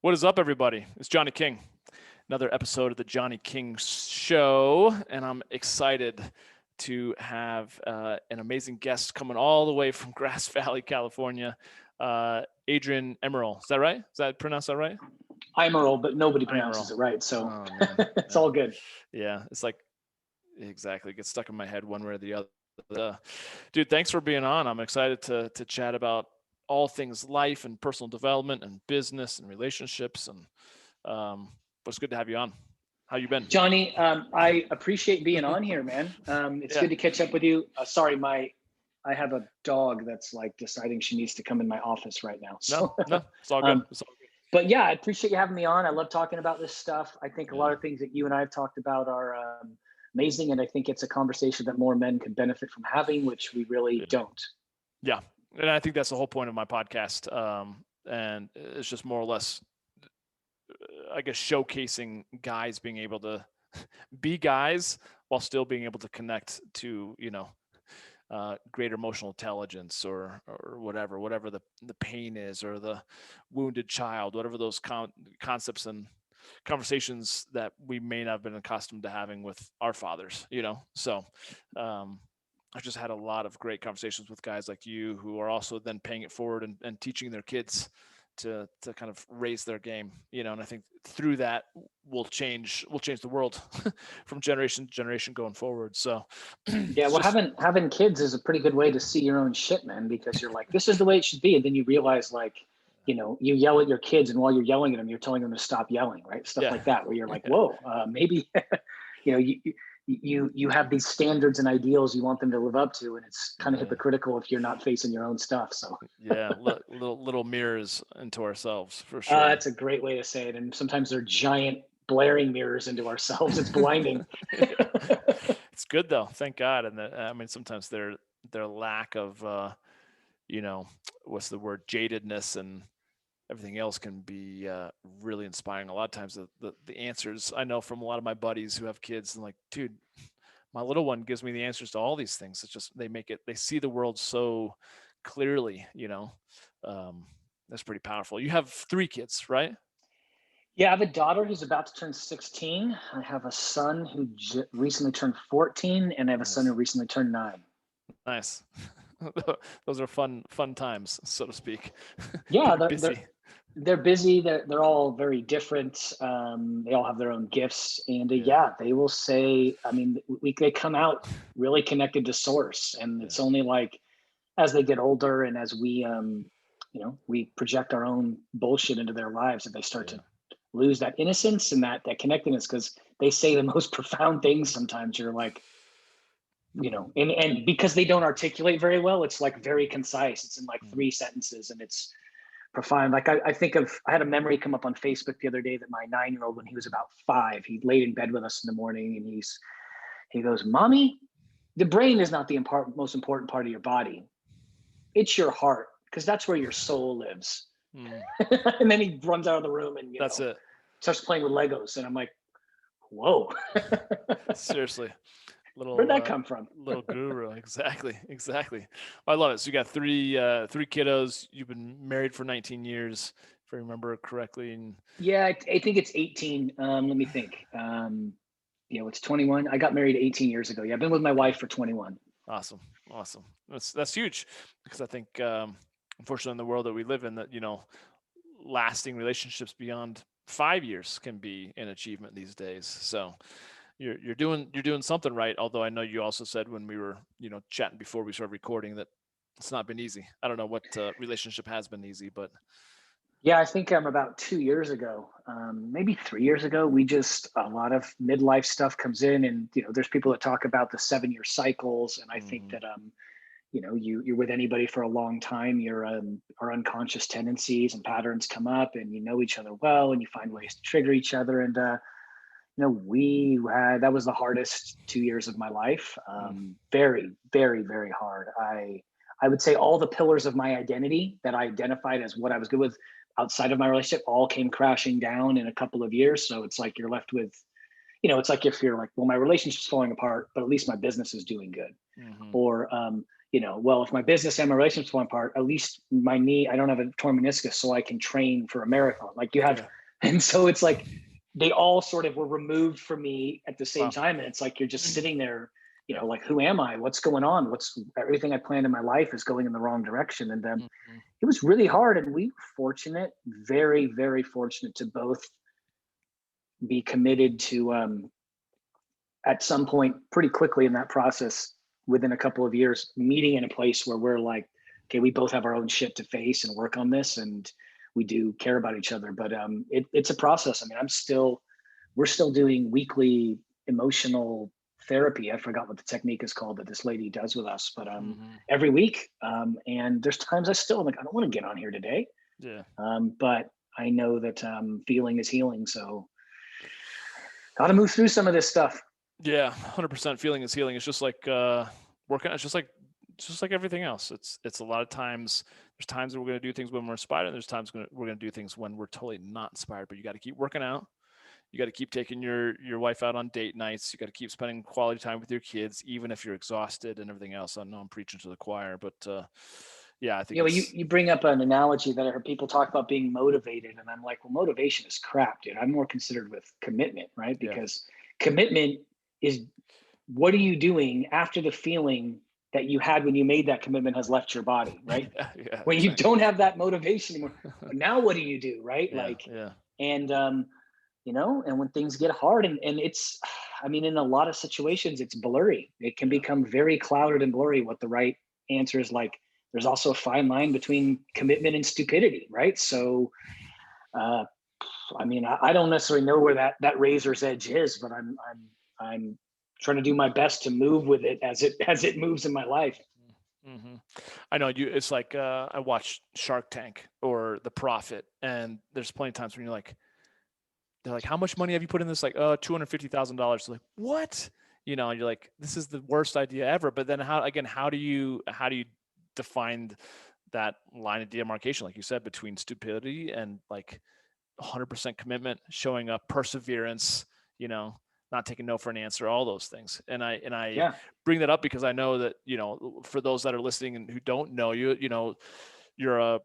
What is up, everybody? It's Johnny King. Another episode of the Johnny King Show, and I'm excited to have an amazing guest coming all the way from Grass Valley, California, Adrian Eimerl. Is that right? Is that pronounced that right? Eimerl, but nobody pronounces it right, so it's all good. Yeah, it's like exactly. It gets stuck in my head one way or the other. Dude, thanks for being on. I'm excited to chat about all things life and personal development and business and relationships, and but it's good to have you on. How you been? Johnny, I appreciate being on here, man. It's good to catch up with you. Sorry, I have a dog that's like deciding she needs to come in my office right now. So. No, it's all good. It's all good. But yeah, I appreciate you having me on. I love talking about this stuff. I think a lot of things that you and I have talked about are amazing, and I think it's a conversation that more men could benefit from having, which we really don't. Yeah, and I think that's the whole point of my podcast, and it's just more or less, I guess, showcasing guys being able to be guys while still being able to connect to, greater emotional intelligence or whatever the pain is, or the wounded child, whatever those concepts and conversations that we may not have been accustomed to having with our fathers, So I've just had a lot of great conversations with guys like you who are also then paying it forward and teaching their kids to kind of raise their game, and I think through that we'll change the world from generation to generation going forward. So yeah, well, having kids is a pretty good way to see your own shit, man, because you're like, this is the way it should be. And then you realize, like, you yell at your kids, and while you're yelling at them, you're telling them to stop yelling, right? Stuff like that, where you're like, whoa, maybe, you have these standards and ideals you want them to live up to, and it's kind of hypocritical if you're not facing your own stuff. So little mirrors into ourselves, for sure. That's a great way to say it. And sometimes they're giant blaring mirrors into ourselves. It's blinding. It's good though, thank God. And sometimes their lack of what's the word, jadedness and everything else can be really inspiring. A lot of times the answers I know from a lot of my buddies who have kids, and like, dude, my little one gives me the answers to all these things. It's just they see the world so clearly. That's pretty powerful. You have 3 kids, right? Yeah, I have a daughter who's about to turn 16. I have a son who recently turned 14, and I have a son who recently turned 9. Nice. Those are fun times, so to speak. Yeah, they're busy. They're all very different. They all have their own gifts, and they will say, I mean, they come out really connected to source, and it's only like as they get older and as we we project our own bullshit into their lives, that they start to lose that innocence and that connectedness, because they say the most profound things. Sometimes you're like, and because they don't articulate very well, it's like very concise. It's in like 3 sentences, and it's profound. Like I had a memory come up on Facebook the other day that my 9-year-old, when he was about 5, he laid in bed with us in the morning, and he goes, "Mommy, the brain is not the most important part of your body. It's your heart, because that's where your soul lives." And then he runs out of the room and that's it. Starts playing with Legos, and I'm like, whoa. Seriously. Where'd that come from? Little guru. Exactly. I love it. So you got 3 kiddos. You've been married for 19 years, if I remember correctly. And yeah, I think it's 18. Let me think. It's 21. I got married 18 years ago. Yeah, I've been with my wife for 21. Awesome. That's huge, because I think unfortunately in the world that we live in, that lasting relationships beyond 5 years can be an achievement these days. So you're doing something right. Although I know you also said when we were chatting before we started recording that it's not been easy. I don't know what relationship has been easy, but yeah, I think about 2 years ago, maybe 3 years ago, a lot of midlife stuff comes in, and there's people that talk about the 7-year cycles, and I think that you're with anybody for a long time, our unconscious tendencies and patterns come up, and each other well, and you find ways to trigger each other. And that was the hardest 2 years of my life. Very, very, very hard. I would say all the pillars of my identity that I identified as what I was good with outside of my relationship all came crashing down in a couple of years. So it's like you're left with, it's like if you're like, well, my relationship's falling apart, but at least my business is doing good. Or well, if my business and my relationships fall apart, at least my knee, I don't have a torn meniscus, so I can train for a marathon. Like you have, and so it's like they all sort of were removed from me at the same time. And it's like you're just sitting there, like, who am I? What's going on? Everything I planned in my life is going in the wrong direction. And then it was really hard. And we were fortunate, very, very fortunate to both be committed to, at some point pretty quickly in that process, within a couple of years, meeting in a place where we're like, okay, we both have our own shit to face and work on this, and we do care about each other. But it's a process. I mean, we're still doing weekly emotional therapy. I forgot what the technique is called that this lady does with us, but every week. And there's times I still like, I don't want to get on here today. Yeah. But I know that feeling is healing. So got to move through some of this stuff. Yeah, 100% feeling is healing. It's just like working. It's just like everything else. It's a lot of times. There's times that we're going to do things when we're inspired, and there's times we're going to do things when we're totally not inspired. But you got to keep working out. You got to keep taking your wife out on date nights. You got to keep spending quality time with your kids, even if you're exhausted and everything else. I know I'm preaching to the choir, but yeah, I think you bring up an analogy that I heard people talk about being motivated, and I'm like, well, motivation is crap, dude. I'm more concerned with commitment, right? Because commitment is, what are you doing after the feeling that you had when you made that commitment has left your body, right? When you don't have that motivation anymore, now what do you do, right? And and when things get hard, and it's, I mean, in a lot of situations, it's blurry. It can become very clouded and blurry what the right answer is. Like, there's also a fine line between commitment and stupidity, right? So, I mean, I don't necessarily know where that razor's edge is, but I'm trying to do my best to move with it as it moves in my life. I know you. It's like I watch Shark Tank or The Profit, and there's plenty of times when they're like, how much money have you put in this? Like, $250,000. Like, what? And you're like, this is the worst idea ever. But then how do you define that line of demarcation, like you said, between stupidity and like 100% commitment, showing up, perseverance, not taking no for an answer, all those things. And I bring that up because I know that, for those that are listening and who don't know you, you're a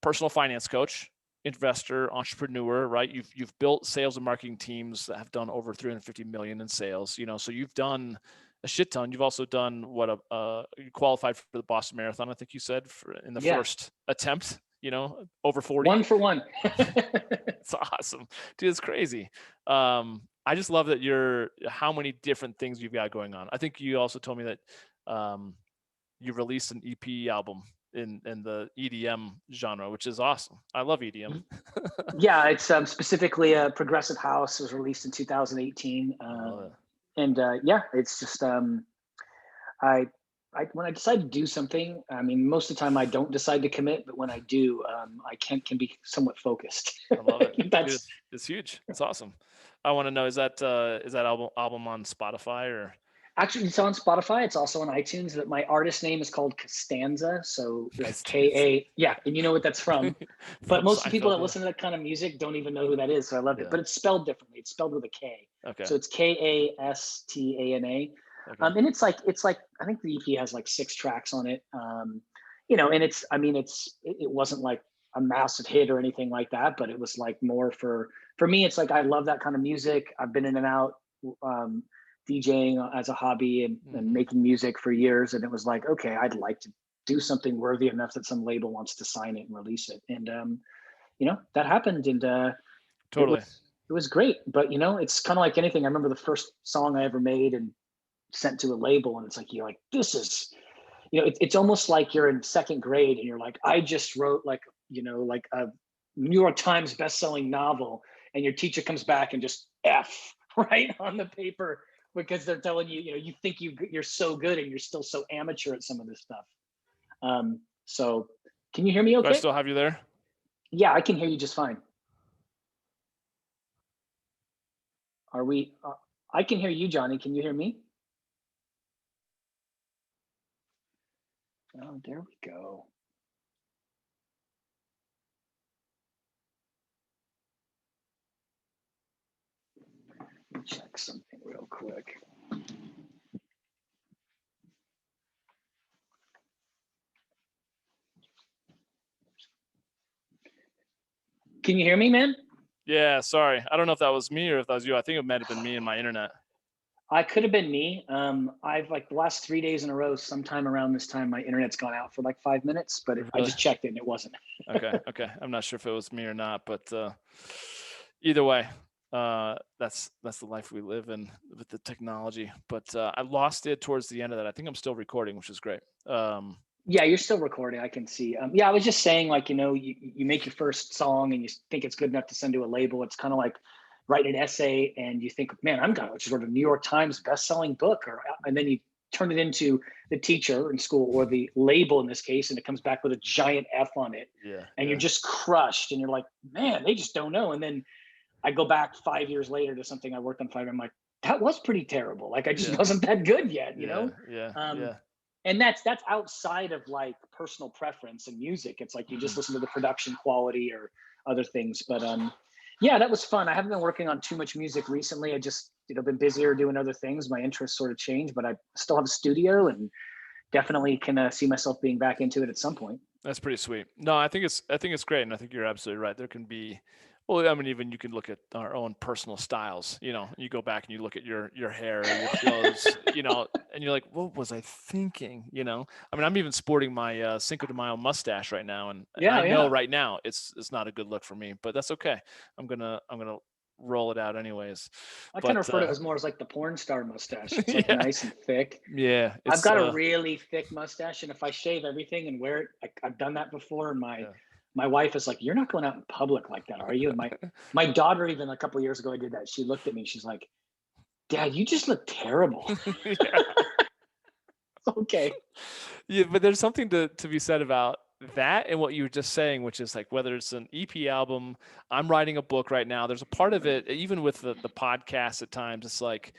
personal finance coach, investor, entrepreneur, right? You've built sales and marketing teams that have done over 350 million in sales, so you've done a shit ton. You've also done you qualified for the Boston Marathon, I think you said, in the first attempt, over 40. 1 for 1. It's awesome, dude. It's crazy. I just love that how many different things you've got going on. I think you also told me that you released an EP album in the EDM genre, which is awesome. I love EDM. Yeah, it's specifically a progressive house. It was released in 2018. And it's just I when I decide to do something, I mean, most of the time I don't decide to commit, but when I do, I can be somewhat focused. I love it. It's huge. It's awesome. I want to know, is that album on Spotify or? Actually, it's on Spotify. It's also on iTunes. But my artist name is called Costanza. So like K-A, and you know what that's from. But most people that listen to that kind of music don't even know who that is. So I loved it. But it's spelled differently. It's spelled with a K. Okay. So it's Kastana. Okay. And it's like I think the EP has like 6 tracks on it. And it wasn't like a massive hit or anything like that, but it was like more for me. It's like I love that kind of music. I've been in and out. DJing as a hobby and making music for years. And it was like, okay, I'd like to do something worthy enough that some label wants to sign it and release it. And, that happened. And totally, it was great. But, it's kind of like anything. I remember the first song I ever made and sent to a label. And it's like, you're like, this is, it's almost like you're in 2nd grade and you're like, I just wrote like a New York Times bestselling novel. And your teacher comes back and just F right on the paper, because they're telling you, you think you're so good and you're still so amateur at some of this stuff. So can you hear me okay? Do I still have you there? Yeah, I can hear you just fine. Are we, I can hear you, Johnny. Can you hear me? Oh, there we go. Let me check something real quick. Can you hear me, man? Yeah, sorry. I don't know if that was me or if that was you. I think it might have been me and my internet. I could have been me. I've like the last 3 days in a row, sometime around this time, my internet's gone out for like 5 minutes, but I Really? just checked it and it wasn't. Okay. I'm not sure if it was me or not, but either way, that's the life we live in with the technology. But I lost it towards the end of that. I think I'm still recording, which is great. Yeah, you're still recording. I can see. Yeah, I was just saying, like, you make your first song and you think it's good enough to send to a label. It's kind of like writing an essay and you think, man, I'm going to sort of New York Times best-selling book, and then you turn it into the teacher in school or the label in this case, and it comes back with a giant F on it, and you're just crushed, and you're like, man, they just don't know. And then I go back 5 years later to something I worked on 5. I'm like, that was pretty terrible. Like I just Yeah. wasn't that good yet, Yeah. Yeah. Um, Yeah. and that's outside of like personal preference and music. It's like you just listen to the production quality or other things. But yeah, that was fun. I haven't been working on too much music recently. I just been busier doing other things. My interests sort of changed, but I still have a studio and definitely can see myself being back into it at some point. That's pretty sweet. No, I think it's great, and I think you're absolutely right. There can be, well, I mean, even you can look at our own personal styles. You go back and you look at your hair, or your clothes, and you're like, what was I thinking? I mean, I'm even sporting my Cinco de Mayo mustache right now, and I know right now it's not a good look for me, but that's okay. I'm gonna roll it out anyways. I kind But of refer to it as more as like the porn star mustache. It's like yeah, nice and thick. yeah, I've it's got a really thick mustache, and if I shave everything and wear it, I've done that before. And my yeah. my wife is like, "You're not going out in public like that, are you?" And my daughter, even a couple of years ago, I did that. She looked at me. She's like, "Dad, you just look terrible." Yeah. Okay. Yeah, but there's something to be said about that and what you were just saying, which is like whether it's an EP album, I'm writing a book right now. There's a part of it, even with the podcast at times, it's like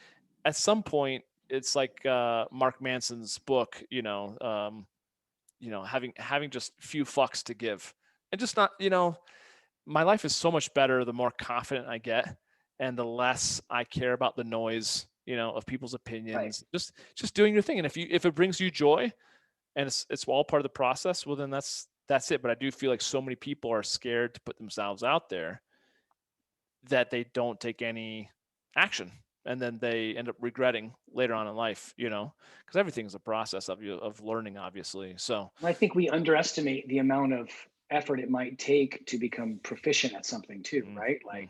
at some point, it's like Mark Manson's book, having just few fucks to give. And just not, my life is so much better the more confident I get and the less I care about the noise, of people's Right. opinions. Just doing your thing. And if it brings you joy, and it's all part of the process, well then that's it. But I do feel like so many people are scared to put themselves out there that they don't take any action, and then they end up regretting later on in life, because everything's a process of learning, obviously. So I think we underestimate the amount of effort it might take to become proficient at something too, mm, right? mm,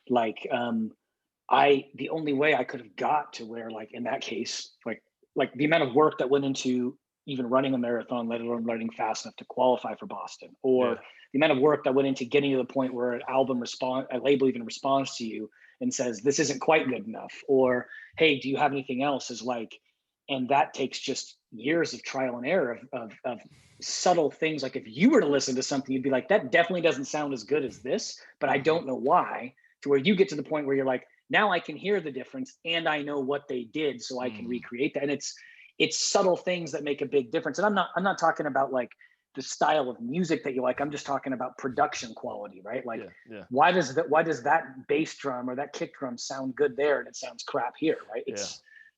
Like I the only way I could have got to where, like, in that case, like the amount of work that went into even running a marathon, let alone running fast enough to qualify for Boston, yeah. or the amount of work that went into getting to the point where a label even responds to you and says this isn't quite good enough, or hey, do you have anything else? Is like, and that takes just years of trial and error of subtle things. Like if you were to listen to something, you'd be like, that definitely doesn't sound as good as this, but I don't know why. To where you get to the point where you're like, now I can hear the difference and I know what they did, so I can recreate that. And it's subtle things that make a big difference. And I'm not talking about like the style of music that you like. I'm just talking about production quality, right? Like, Yeah. why does that bass drum or that kick drum sound good there and it sounds crap here, right?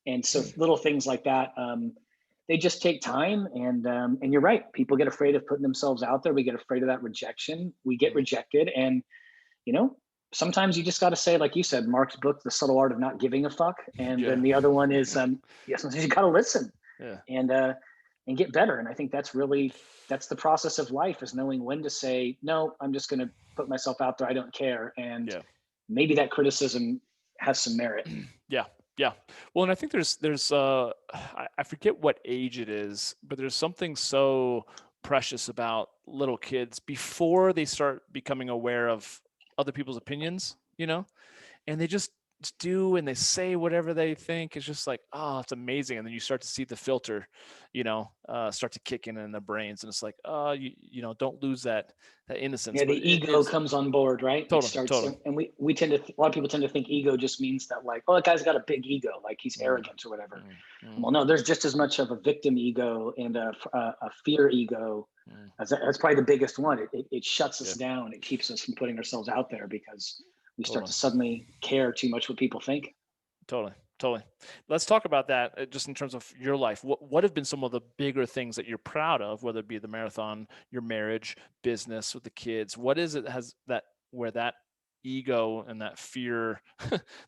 And so little things like that, they just take time. And you're right, people get afraid of putting themselves out there. We get afraid of that rejection. We get rejected, and you know sometimes you just got to say, like you said, Mark's book, The Subtle Art of Not Giving a Fuck. And Yeah. then the other one is, yeah, sometimes you got to listen Yeah. and get better. And I think that's the process of life, is knowing when to say, no, I'm just going to put myself out there. I don't care. And Yeah. maybe that criticism has some merit. Yeah. Yeah. Well, and I think there's I forget what age it is, but there's something so precious about little kids before they start becoming aware of other people's opinions, and they just do, and they say whatever they think. It's just like, oh, it's amazing. And then you start to see the filter, start to kick in their brains, and it's like, oh, don't lose that innocence. Yeah, But the ego comes on board, right? It starts, totally. and we tend to, a lot of people tend to think ego just means that, like, oh, that guy's got a big ego, like he's Mm, arrogant or whatever. mm, Well, no, there's just as much of a victim ego and a fear ego. mm. That's probably the biggest one. It shuts us Yeah, down. It keeps us from putting ourselves out there because we start totally. to suddenly care too much what people think. Totally. Let's talk about that, just in terms of your life. What have been some of the bigger things that you're proud of, whether it be the marathon, your marriage, business with the kids? What is it has that where that ego and that fear,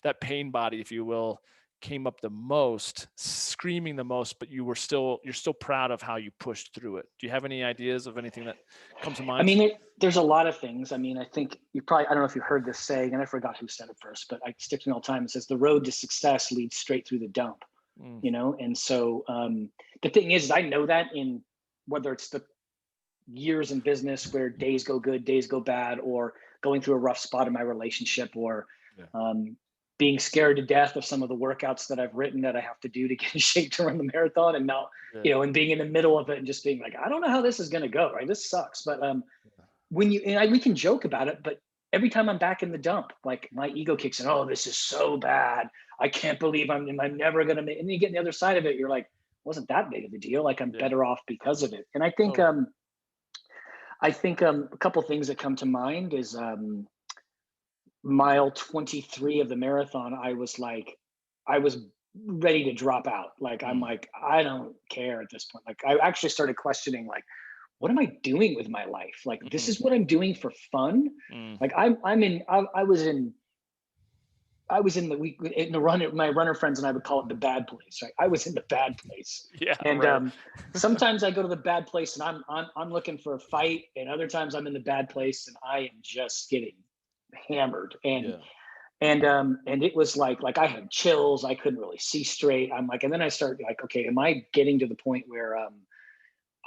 that pain body, if you will, came up the most, screaming the most, but you're still proud of how you pushed through it? Do you have any ideas of anything that comes to I mind? mean, there's a lot of things. I mean, I think I don't know if you heard this saying, and I forgot who said it first, but it sticks to me all the time. It says, the road to success leads straight through the dump, Mm, And so the thing is, I know that in whether it's the years in business where days go good, days go bad, or going through a rough spot in my relationship, or yeah. um, being scared to death of some of the workouts that I've written that I have to do to get in shape to run the marathon, and now, Yeah. and being in the middle of it and just being like, I don't know how this is going to go, right? This sucks. But we can joke about it, but every time I'm back in the dump, like my ego kicks in. Oh, this is so bad. I can't believe I'm never going to make. And then you get on the other side of it, you're like, wasn't that big of a deal? Like I'm Yeah. better off because of it. And I think Totally. a couple things that come to mind is mile 23 of the marathon. I was ready to drop out. Like I'm Mm, like, I don't care at this point. Like I actually started questioning, like, what am I doing with my life? Like this mhm, is what I'm doing for fun. mm. Like I was in the week in the runner. My runner friends and I would call it the bad place. Right? I was in the bad place, Yeah, and right. sometimes I go to the bad place and I'm looking for a fight, and other times I'm in the bad place and I am just getting hammered. Yeah. And it was like I had chills. I couldn't really see straight. I'm like, and then I start like, okay, am I getting to the point where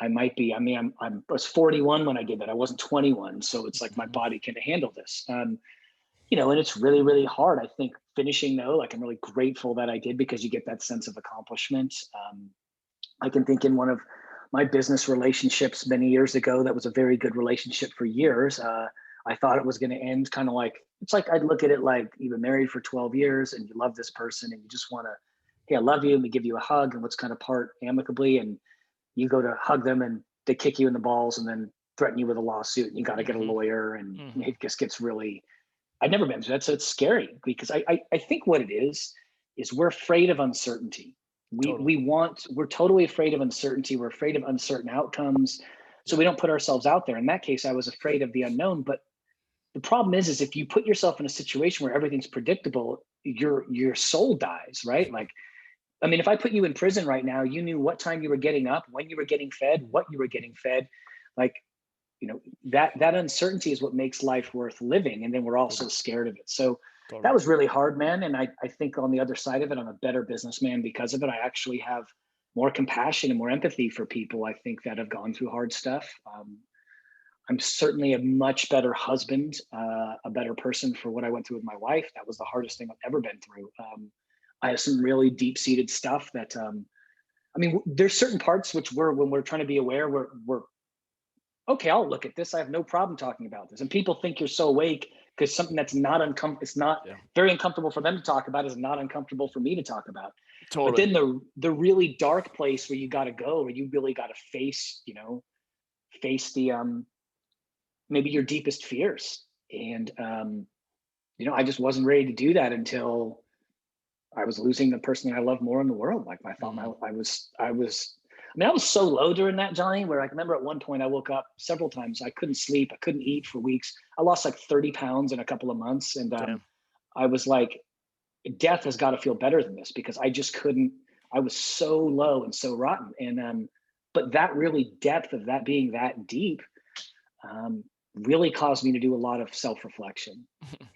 I might be? I mean, I was 41 when I did that. I wasn't 21, so it's like my Mhm. body can handle this. And it's really, really hard. I think finishing though, like I'm really grateful that I did, because you get that sense of accomplishment. I can think in one of my business relationships many years ago, that was a very good relationship for years. I thought it was going to end kind of like, it's like I'd look at it like you've been married for 12 years and you love this person and you just want to, hey, I love you, and we give you a hug and let's kind of part amicably. And you go to hug them and they kick you in the balls and then threaten you with a lawsuit, and you got to get a Mhm. lawyer, and Mhm. it just gets really. I've never been through that, so it's scary, because I think what it is we're afraid of uncertainty. Totally. We're totally afraid of uncertainty. We're afraid of uncertain outcomes, so Yeah. we don't put ourselves out there. In that case, I was afraid of the unknown. But the problem is if you put yourself in a situation where everything's predictable, your soul dies, right? Like, I mean, if I put you in prison right now, you knew what time you were getting up, when you were getting fed, what you were getting fed. Like, that uncertainty is what makes life worth living, and then we're also Totally. scared of it. So that Totally. was really hard, man. And I think on the other side of it, I'm a better businessman because of it. I actually have more compassion and more empathy for people, I think, that have gone through hard stuff. I'm certainly a much better husband, a better person for what I went through with my wife. That was the hardest thing I've ever been through. I have some really deep-seated stuff that I mean, there's certain parts which when we're trying to be aware, we're okay, I'll look at this. I have no problem talking about this. And people think you're so awake because something that's not uncomfortable, it's not Yeah. very uncomfortable for them to talk about, is not uncomfortable for me to talk about. But Totally. then the really dark place where you got to go, where you really got to face the maybe your deepest fears. And I just wasn't ready to do that until I was losing the person that I love more in the world. Like I thought Mm. I was so low during that, Johnny, where I remember at one point I woke up several times. I couldn't sleep. I couldn't eat for weeks. I lost like 30 pounds in a couple of months. And Damn. I was like, death has got to feel better than this, because I just couldn't, I was so low and so rotten. And, but that really depth of that being that deep, really caused me to do a lot of self-reflection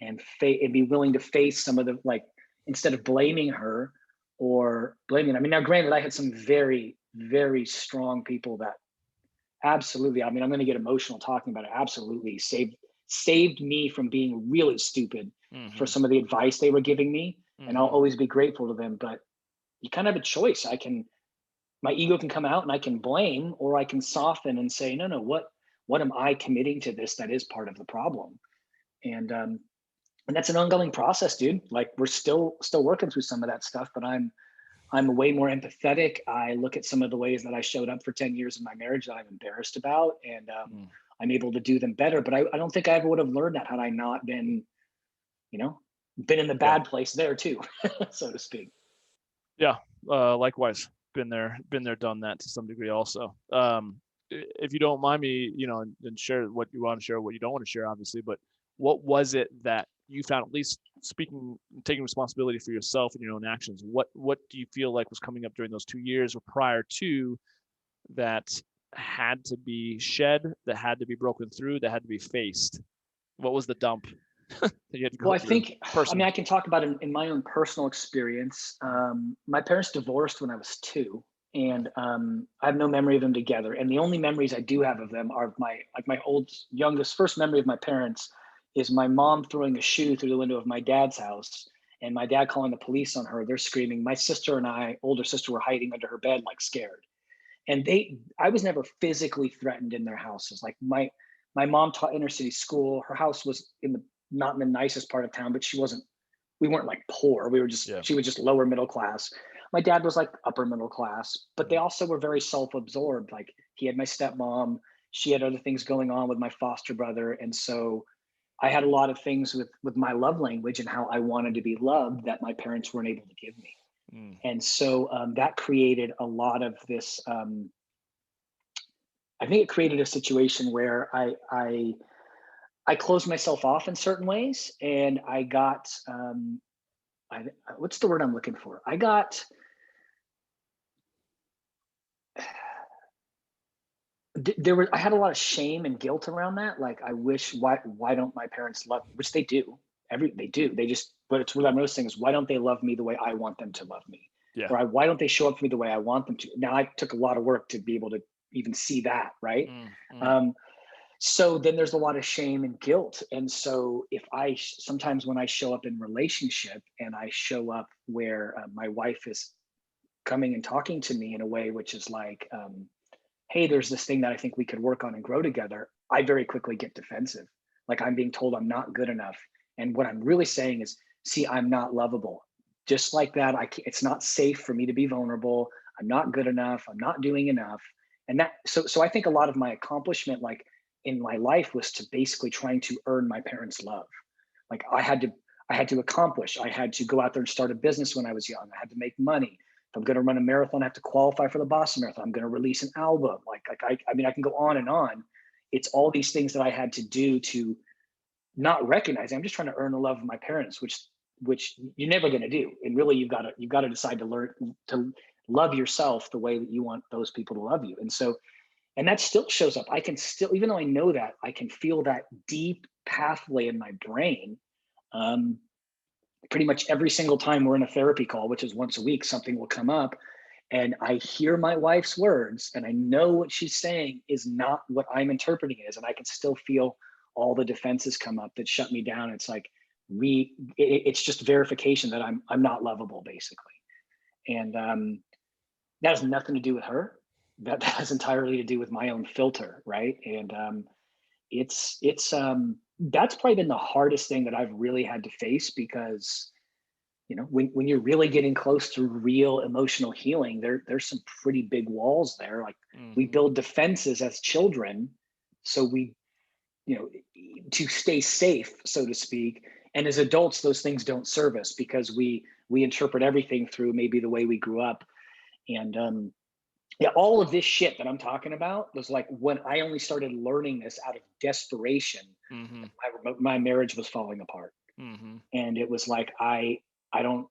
and be willing to face some of the, like, instead of blaming her or blaming. I mean, now granted, I had some very, very strong people that absolutely. I mean, I'm going to get emotional talking about it. Absolutely saved me from being really stupid for Mhm. some of the advice they were giving me, and I'll Mhm. always be grateful to them. But you kind of have a choice. My ego can come out and I can blame, or I can soften and say, no, no, what am I committing to this that is part of the problem? And that's an ongoing process, dude. Like we're still working through some of that stuff, but I'm way more empathetic. I look at some of the ways that I showed up for 10 years in my marriage that I'm embarrassed about, and Mm. I'm able to do them better. But I don't think I ever would have learned that had I not you know, been in the Yeah. bad place there too, so to speak. Yeah. Likewise. Been there, done that to some degree also. If you don't mind me, and share what you want to share, what you don't want to share, obviously, but what was it that you found, at least taking responsibility for yourself and your own actions? What do you feel like was coming up during those 2 years or prior to that had to be shed, that had to be broken through, that had to be faced? What was the dump that you had to Well, go I through think, I mean, personally? I can talk about it in my own personal experience. My parents divorced when I was 2, and I have no memory of them together. And the only memories I do have of them are my old youngest first memory of my parents is my mom throwing a shoe through the window of my dad's house, and my dad calling the police on her. They're screaming. My sister and I, older sister, were hiding under her bed like scared. And I was never physically threatened in their houses. Like my mom taught inner city school. Her house was not in the nicest part of town, but we weren't like poor. Yeah. She was just lower middle class. My dad was like upper middle class, but they Mm. also were very self-absorbed. Like he had my stepmom, she had other things going on with my foster brother. And so I had a lot of things with my love language and how I wanted to be loved that my parents weren't able to give me. Mm. And so that created a lot of this. I think it created a situation where I closed myself off in certain ways, and I got I, what's the word I'm looking for? I had a lot of shame and guilt around that. Like I wish why don't my parents love me? Which they do. They do. They just but it's what I'm noticing is why don't they love me the way I want them to love me? Yeah. Or why don't they show up for me the way I want them to? Now I took a lot of work to be able to even see that, right? Mm. Mm. Um, so then there's a lot of shame and guilt. And so if sometimes when I show up in relationship and I show up where my wife is coming and talking to me in a way which is like hey, there's this thing that I think we could work on and grow together, I very quickly get defensive. Like I'm being told I'm not good enough. And what I'm really saying is, see, I'm not lovable. Just like that, it's not safe for me to be vulnerable. I'm not good enough. I'm not doing enough. And so I think a lot of my accomplishment, like in my life, was to basically trying to earn my parents' love. Like I had to accomplish. I had to go out there and start a business when I was young. I had to make money. If I'm going to run a marathon, I have to qualify for the Boston Marathon. I'm going to release an album. I mean, I can go on and on. It's all these things that I had to do to not recognize. I'm just trying to earn the love of my parents, which you're never going to do. And really, you've got to decide to learn to love yourself the way that you want those people to love you. And so, and that still shows up. I can still, even though I know that, I can feel that deep pathway in my brain. Um, Pretty much every single time we're in a therapy call, which is once a week, something will come up and I hear my wife's words and I know what she's saying is not what I'm interpreting it as. And I can still feel all the defenses come up that shut me down. It's like it's just verification that I'm not lovable, basically. And that has nothing to do with her. That has entirely to do with my own filter, right? And it's that's probably been the hardest thing that I've really had to face because when you're really getting close to real emotional healing, there's some pretty big walls there. Like we Mm. build defenses as children, so you know to stay safe, so to speak. And as adults, those things don't serve us because we interpret everything through maybe the way we grew up. And yeah, all of this shit that I'm talking about was like when I only started learning this out of desperation. Mhm. My marriage was falling apart, Mhm. and it was like I don't.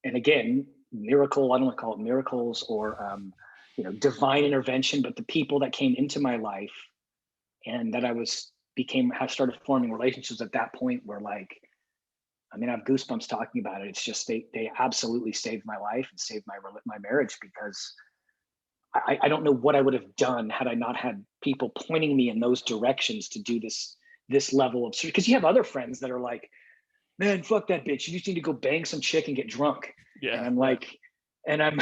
And again, miracle. I don't want to call it miracles or divine intervention, but the people that came into my life and that I was became have started forming relationships at that point were like, I mean, I have goosebumps talking about it. It's just they absolutely saved my life and saved my marriage because I don't know what I would have done had I not had people pointing me in those directions to do this level of because you have other friends that are like, man, fuck that bitch. You just need to go bang some chick and get drunk. And Yeah, I'm yeah. like, and I'm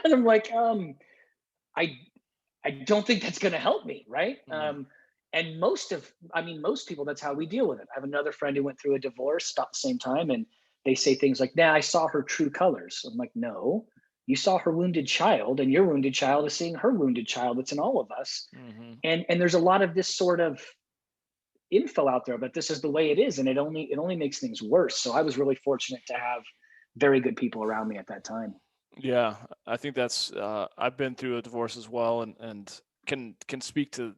and I'm like, I I don't think that's gonna help me, right? Mm. And most people, that's how we deal with it. I have another friend who went through a divorce about the same time, and they say things like, nah, I saw her true colors. I'm like, no, you saw her wounded child, and your wounded child is seeing her wounded child. That's in all of us. Mhm. And there's a lot of this sort of info out there, but this is the way it is, and it only makes things worse. So I was really fortunate to have very good people around me at that time. Yeah, I think that's I've been through a divorce as well, and can speak to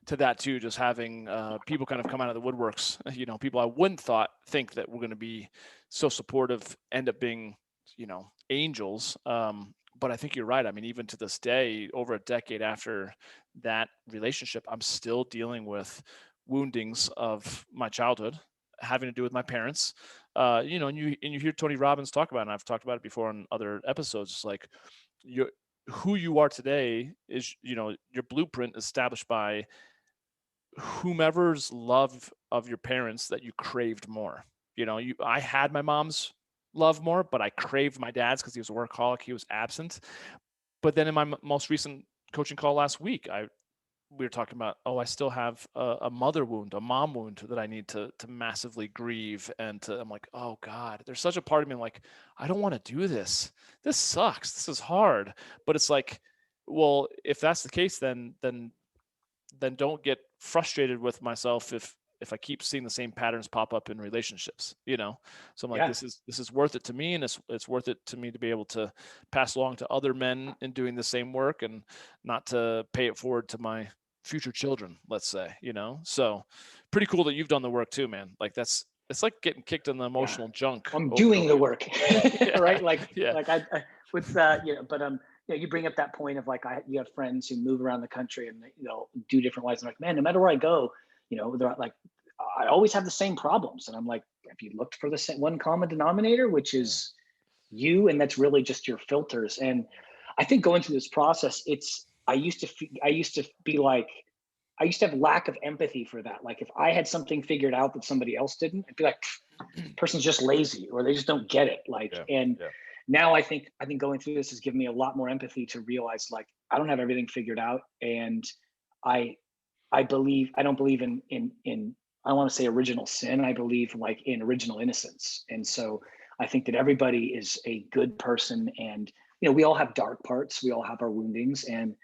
to that too, just having people kind of come out of the woodworks, people I wouldn't think that were going to be so supportive end up being, angels. But I think you're right. I mean, even to this day, over a decade after that relationship, I'm still dealing with woundings of my childhood having to do with my parents. And you hear Tony Robbins talk about it, and I've talked about it before on other episodes. It's like who you are today is, your blueprint established by whomever's love of your parents that you craved more. I had my mom's love more, but I craved my dad's because he was a workaholic. He was absent. But then in my most recent coaching call last week, we were talking about, I still have a mother wound, a mom wound that I need to massively grieve. And I'm like, oh God, there's such a part of me like, I don't want to do this. This sucks. This is hard. But it's like, well, if that's the case, then don't get frustrated with myself if I keep seeing the same patterns pop up in relationships, So I'm like, Yeah. this is worth it to me, and it's worth it to me to be able to pass along to other men in doing the same work, and not to pay it forward to my future children, let's say, So pretty cool that you've done the work too, man. Like it's like getting kicked in the Yeah. emotional junk I'm over and doing over the again. work. Yeah, Right. Like, yeah, I with, but, you bring up that point of like, you have friends who move around the country and, do different lives. I'm like, man, no matter where I go, they're like, I always have the same problems. And I'm like, have you looked for the same one common denominator, which yeah, is you? And that's really just your filters. And I think going through this process, I used to be like, I used to have lack of empathy for that. Like if I had something figured out that somebody else didn't, I'd be like, person's just lazy or they just don't get it. Like, yeah, and yeah, now I think going through this has given me a lot more empathy to realize like I don't have everything figured out. And I I don't believe in I want to say original sin. I believe like in original innocence. And so I think that everybody is a good person, and we all have dark parts, we all have our woundings, and at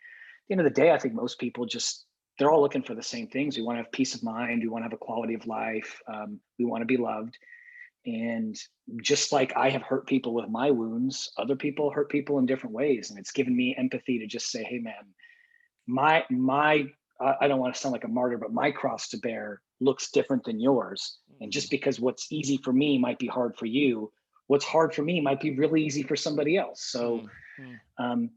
the end of the day, I think most people they're all looking for the same things. We want to have peace of mind, we want to have a quality of life, we want to be loved. And just like I have hurt people with my wounds, other people hurt people in different ways, and it's given me empathy to just say, hey man, my I don't want to sound like a martyr, but my cross to bear looks different than yours. And Mhm. just because what's easy for me might be hard for you, what's hard for me might be really easy for somebody else. So Mhm. um,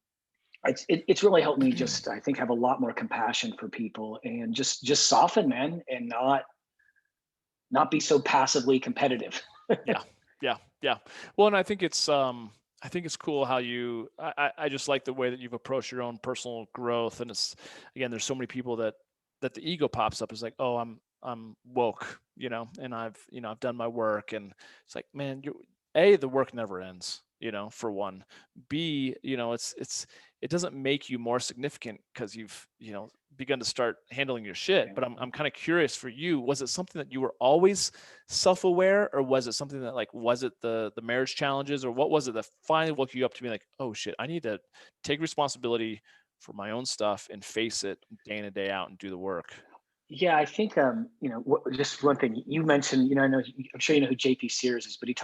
it's really helped me just, I think, have a lot more compassion for people and just soften, man, and not be so passively competitive. Yeah, yeah, yeah. Well, and I think it's cool how I just like the way that you've approached your own personal growth. And it's, again, there's so many people that the ego pops up as like, oh, I'm woke, and I've done my work. And it's like, man, the work never ends, for one. B, it doesn't make you more significant because you've, begun to start handling your shit. Yeah. But I'm kind of curious for you, was it something that you were always self-aware, or was it something that, like, was it the marriage challenges, or what was it that finally woke you up to be like, oh shit, I need to take responsibility for my own stuff and face it day in and day out and do the work? Yeah, I think just one thing you mentioned. I'm sure you know who JP Sears is, but he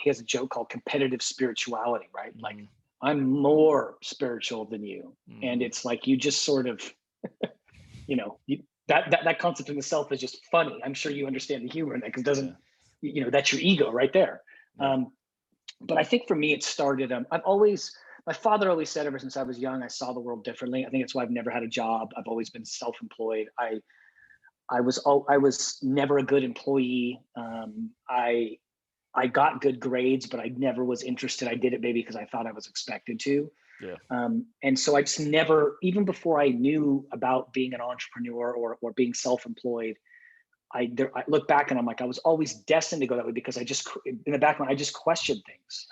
has a joke called competitive spirituality, right? Like Hmm. I'm more spiritual than you, and Hmm. it's like you just sort of, that concept in itself is just funny. I'm sure you understand the humor in that because it Yeah, doesn't, that's your ego right there. yeah. Um, but I think for me, it started. My father always said ever since I was young, I saw the world differently. I think that's why I've never had a job. I've always been self-employed. I was never a good employee. I got good grades, but I never was interested. I did it maybe because I thought I was expected to. Yeah. And so I just never, even before I knew about being an entrepreneur or being self-employed, I look back and I'm like, I was always destined to go that way because in the background, I just questioned things.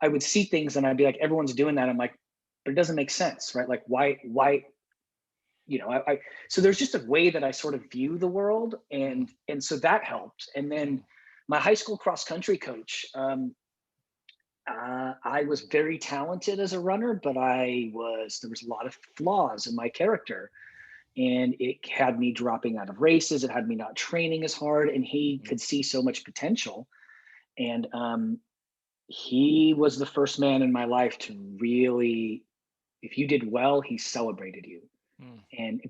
I would see things and I'd be like, everyone's doing that. I'm like, but it doesn't make sense, right? Like why, so there's just a way that I sort of view the world, Mm, and so that helped. And then mm, my high school cross country coach, I was very talented as a runner, but there was a lot of flaws in my character, and it had me dropping out of races. It had me not training as hard, and he mm, could see so much potential. And he was the first man in my life to really, if you did well, he celebrated you.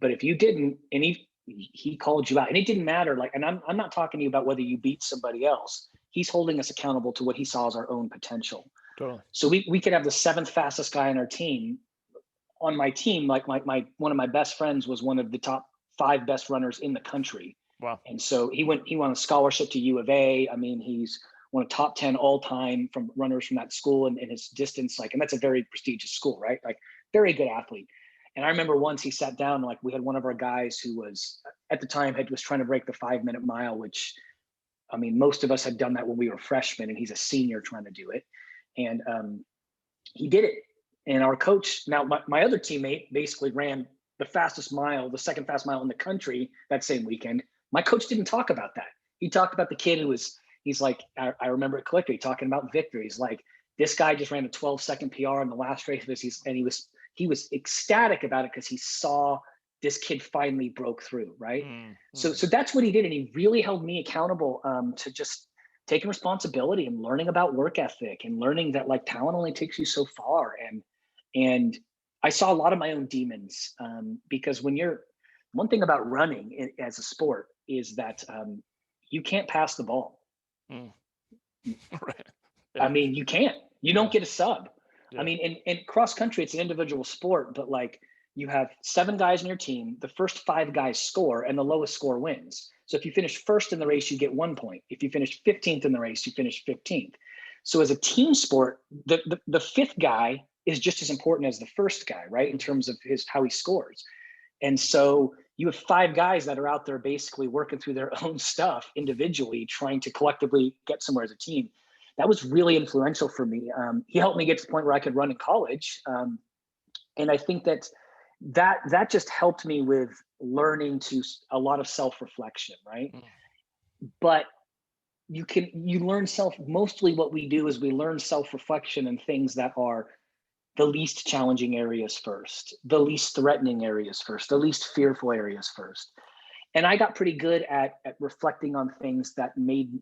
But if you didn't, and he called you out, and it didn't matter. Like, and I'm not talking to you about whether you beat somebody else. He's holding us accountable to what he saw as our own potential. Totally. So we could have the 7th fastest guy on our team. On my team, like my one of my best friends was one of the top 5 best runners in the country. Wow. And so he won a scholarship to U of A. I mean, he's one of top 10 all time from runners from that school, and his distance, like, and that's a very prestigious school, right? Like, very good athlete. And I remember once he sat down, like, we had one of our guys who was at the time was trying to break the 5-minute mile, which, I mean, most of us had done that when we were freshmen, and he's a senior trying to do it. And he did it. And our coach, now my other teammate basically ran the fastest mile, the 2nd fastest mile in the country that same weekend. My coach didn't talk about that. He talked about the kid he's like, I remember it clearly, talking about victories. Like, this guy just ran a 12-second PR in the last race of this. And he was ecstatic about it because he saw this kid finally broke through, right? So that's what he did. And he really held me accountable to just taking responsibility and learning about work ethic, and learning that, like, talent only takes you so far. And I saw a lot of my own demons, because one thing about running as a sport is that you can't pass the ball. Right. Yeah. I mean, you can't. You don't get a sub. Yeah. I mean, in cross country, it's an individual sport, but like, you have 7 guys in your team. The first 5 guys score, and the lowest score wins. So if you finish first in the race, you get 1 point. If you finish 15th in the race, you finish 15th. So as a team sport, the 5th guy is just as important as the first guy, right? In terms of how he scores. And so you have 5 guys that are out there basically working through their own stuff individually, trying to collectively get somewhere as a team. That was really influential for me. He helped me get to the point where I could run in college. And I think that just helped me with learning to a lot of self-reflection, right? But you learn mostly what we do is we learn self-reflection in things that are the least challenging areas first, the least threatening areas first, the least fearful areas first. And I got pretty good at reflecting on things that made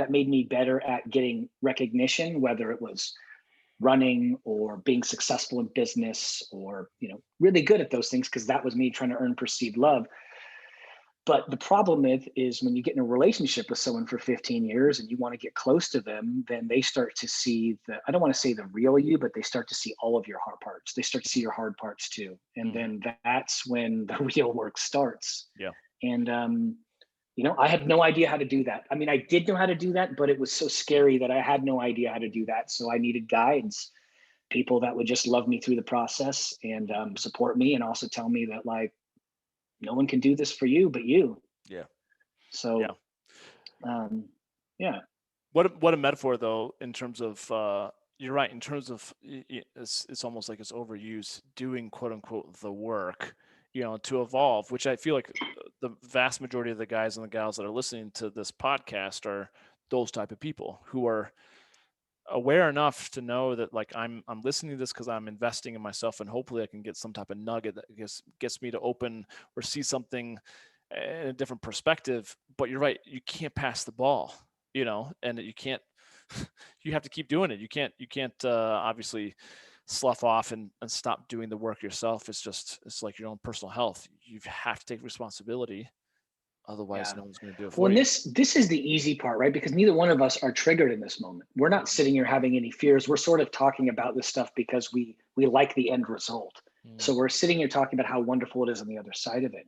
me better at getting recognition, whether it was running or being successful in business, or, really good at those things, because that was me trying to earn perceived love. But the problem is when you get in a relationship with someone for 15 years and you want to get close to them, then they start to see I don't want to say the real you, but they start to see all of your hard parts. They start to see your hard parts too. And then that's when the real work starts. Yeah. And, I had no idea how to do that. I mean, I did know how to do that, but it was so scary that I had no idea how to do that. So I needed guides, people that would just love me through the process and support me, and also tell me that, like, no one can do this for you but you. Yeah. So, yeah. What a metaphor, though, in terms of, you're right, in terms of, it's almost like it's overused, doing, quote unquote, the work, to evolve, which I feel like the vast majority of the guys and the gals that are listening to this podcast are those type of people who are aware enough to know that, like, I'm listening to this because I'm investing in myself, and hopefully I can get some type of nugget that gets me to open or see something in a different perspective. But you're right, you can't pass the ball, and you can't you have to keep doing it. You can't obviously slough off and stop doing the work yourself. It's like your own personal health. You have to take responsibility. Otherwise, no one's going to do it for you. you. This is the easy part, right? Because neither one of us are triggered in this moment. We're not sitting here having any fears. We're sort of talking about this stuff because we like the end result. So we're sitting here talking about how wonderful it is on the other side of it.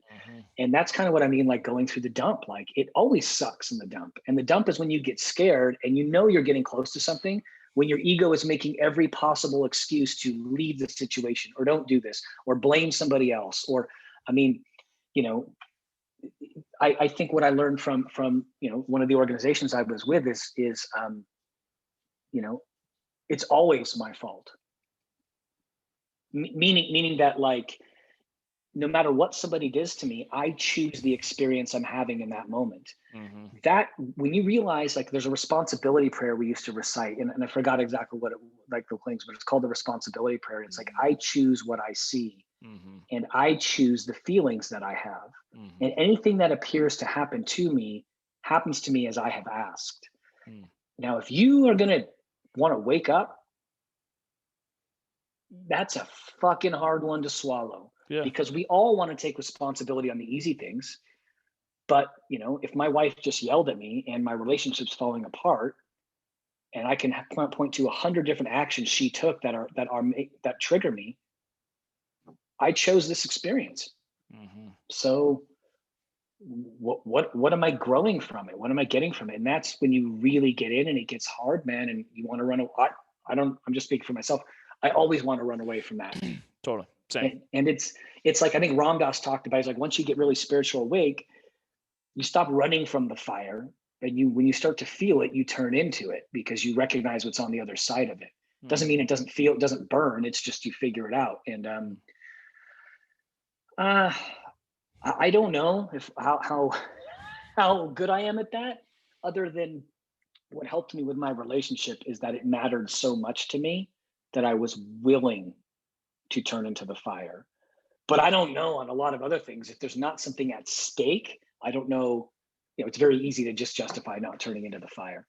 And that's kind of what I mean, like going through the dump. Like, it always sucks in the dump. And the dump is when you get scared and you're getting close to something, when your ego is making every possible excuse to leave the situation, or don't do this, or blame somebody else. Or, I mean, I think what I learned from one of the organizations I was with is it's always my fault. Meaning that, like, no matter what somebody does to me, I choose the experience I'm having in that moment. That, when you realize, like, there's a responsibility prayer we used to recite, and I forgot exactly what it like the things, but it's called the responsibility prayer. It's like, I choose what I see, and I choose the feelings that I have, and anything that appears to happen to me happens to me as I have asked. Now, if you are gonna want to wake up, that's a fucking hard one to swallow. Yeah. because we all want to take responsibility on the easy things. But, if my wife just yelled at me and my relationship's falling apart, and I can point to 100 different actions she took that trigger me, I chose this experience. Mm-hmm. So what am I growing from it? What am I getting from it? And that's when you really get in and it gets hard, man. And you want to run away. I'm just speaking for myself. I always want to run away from that. Totally. Same. And it's like, I think Ram Dass talked about, he's like, once you get really spiritual awake, you stop running from the fire. And when you start to feel it, you turn into it because you recognize what's on the other side of it. Doesn't mean it doesn't burn. It's just you figure it out. And I don't know if how good I am at that, other than what helped me with my relationship is that it mattered so much to me that I was willing to turn into the fire. But I don't know on a lot of other things. If there's not something at stake, I don't know. It's very easy to just justify not turning into the fire.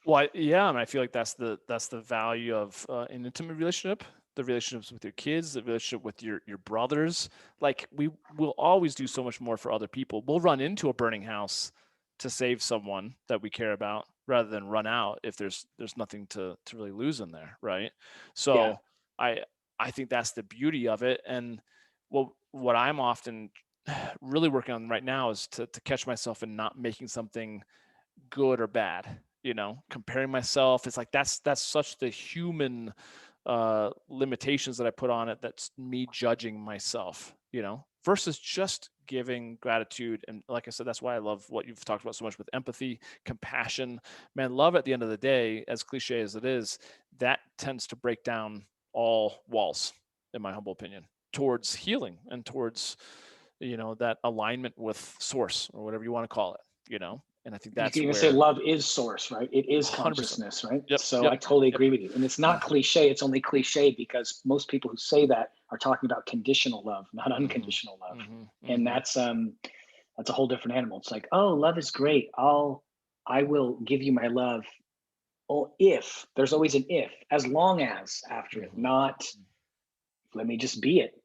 Well, yeah, and I feel like that's the value of an intimate relationship, the relationships with your kids, the relationship with your brothers. Like, we will always do so much more for other people. We'll run into a burning house to save someone that we care about rather than run out if there's nothing to really lose in there, right? So Yeah. I think that's the beauty of it. And what I'm often really working on right now is to catch myself in not making something good or bad, comparing myself. It's like that's such the human limitations that I put on it. That's me judging myself, versus just giving gratitude. And like I said, that's why I love what you've talked about so much with empathy, compassion. Man, love at the end of the day, as cliche as it is, that tends to break down all walls, in my humble opinion, towards healing and towards that alignment with source, or whatever you want to call it. And I think You that's can even say where love is source, right? It is 100%. consciousness, right? Yep. So Yep. I totally Yep. agree with you. And it's not cliche. It's only cliche because most people who say that are talking about conditional love, not unconditional love. And that's a whole different animal. It's like, oh, love is great. I will give you my love. Oh, if there's always an if, as long as after it, not let me just be it.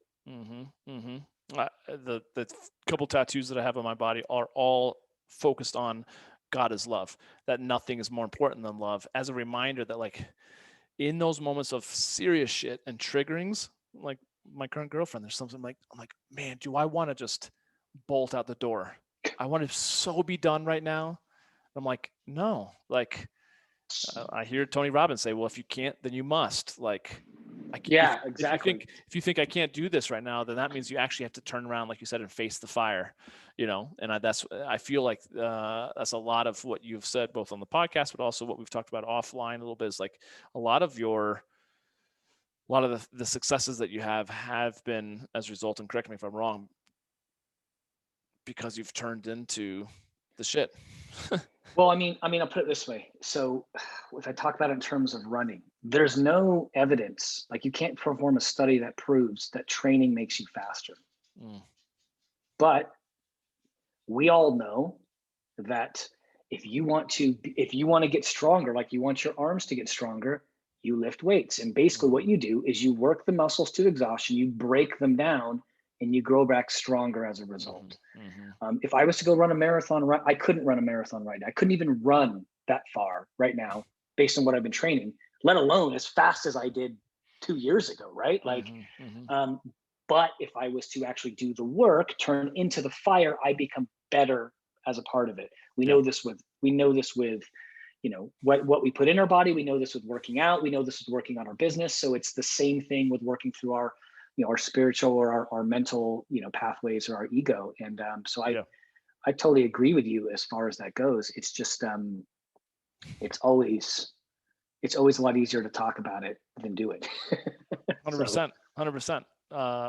The couple tattoos that I have on my body are all focused on God is love, that nothing is more important than love, as a reminder that, like, in those moments of serious shit and triggerings, like my current girlfriend, there's something like, I'm like, man, do I want to just bolt out the door? I want to so be done right now. I'm like, no, like, I hear Tony Robbins say, well, if you can't, then you must. Like, yeah, exactly. If you think I can't do this right now, then that means you actually have to turn around, like you said, and face the fire, and I feel like that's a lot of what you've said, both on the podcast, but also what we've talked about offline a little bit, is like a lot of the successes that you have been as a result, and correct me if I'm wrong, because you've turned into the shit. Well, I mean, I'll put it this way. So if I talk about it in terms of running, there's no evidence, like you can't perform a study that proves that training makes you faster. But we all know that if you want to get stronger, like you want your arms to get stronger, you lift weights. And basically what you do is you work the muscles to exhaustion, you break them down, and you grow back stronger as a result. If I was to go run a marathon, I couldn't run a marathon right now. I couldn't even run that far right now based on what I've been training, let alone as fast as I did 2 years ago, right? Like, but if I was to actually do the work, turn into the fire, I become better as a part of it. We know this with what we put in our body. We know this with working out. We know this with working on our business. So it's the same thing with working through our spiritual or our mental, pathways or our ego. And so I totally agree with you as far as that goes. It's just, it's always a lot easier to talk about it than do it. 100%.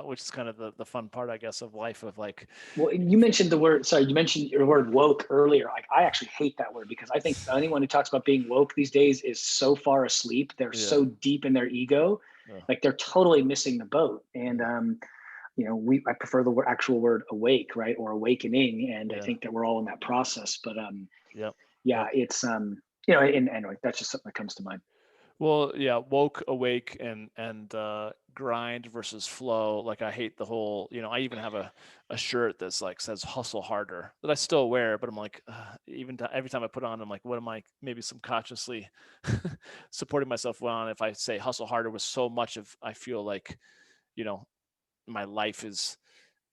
Which is kind of the fun part, I guess, of life, of like. Well, you mentioned your word woke earlier. Like, I actually hate that word because I think anyone who talks about being woke these days is so far asleep. They're so deep in their ego. Like, they're totally missing the boat. And, I prefer the actual word awake, right? Or awakening. And I think that we're all in that process, but, it's, and anyway, that's just something that comes to mind. Well, yeah, woke, awake, and grind versus flow. Like I hate the whole, I even have a shirt that's like says hustle harder that I still wear, but I'm like, every time I put on, I'm like, what am I maybe subconsciously supporting myself on if I say hustle harder with so much of I feel like, you know, my life is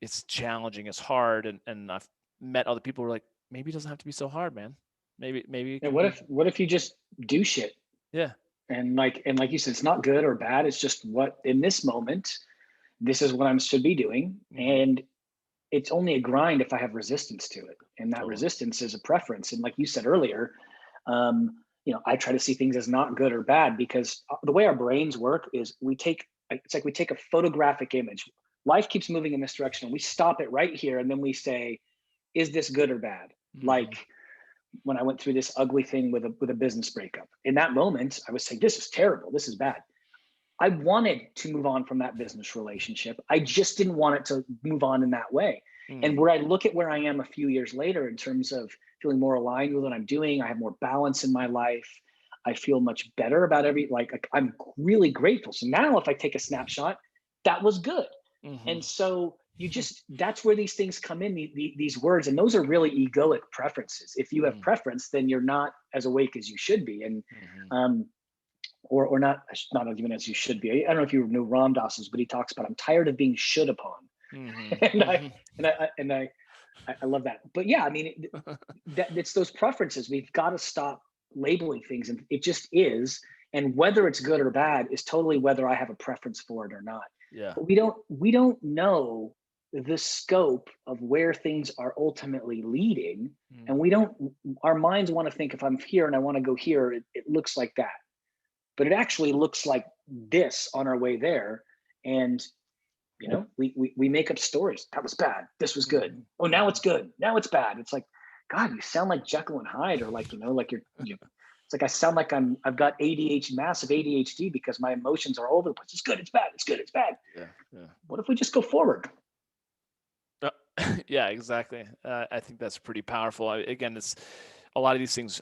it's challenging, it's hard, and I've met other people who are like, maybe it doesn't have to be so hard, man. Maybe it And can be, what if you just do shit yeah. and like you said, it's not good or bad. It's just what in this moment, this is what I should be doing. Hmm. And it's only a grind if I have resistance to it. And that Totally. resistance is a preference. And like you said earlier, I try to see things as not good or bad because the way our brains work is it's like we take a photographic image. Life keeps moving in this direction. And we stop it right here. And then we say, is this good or bad? Hmm. Like when I went through this ugly thing with a business breakup. In that moment, I was saying, this is terrible. This is bad. I wanted to move on from that business relationship. I just didn't want it to move on in that way. And Mm. where I look at where I am a few years later in terms of feeling more aligned with what I'm doing, I have more balance in my life. I feel much better about I'm really grateful. So now if I take a snapshot, that was good. Mhm. And so that's where these things come in, these words, and those are really egoic preferences. If you have Mm. preference, then you're not as awake as you should be. And Mhm. um, or not even as you should be. I don't know if you know Ram Dass's, but he talks about I'm tired of being should upon, Mhm. and I Mhm. and I and I love that. But yeah, I mean that it's those preferences. We've got to stop labeling things, and it just is. And whether it's good or bad is totally whether I have a preference for it or not. Yeah. But we don't know the scope of where things are ultimately leading, and Mm. we don't. Our minds want to think if I'm here and I want to go here, it looks like that, but it actually looks like this on our way there. And we make up stories. That was bad, this was good, Mhm. oh now it's Mhm. good, now it's bad. It's like, god, you sound like Jekyll and Hyde, or like like it's like I sound like I've got ADHD, massive ADHD, because my emotions are all over the place. It's good, it's bad, it's good, it's bad. Yeah. Yeah. What if we just go forward? Uh, yeah, exactly. I think that's pretty powerful. Again, it's a lot of these things.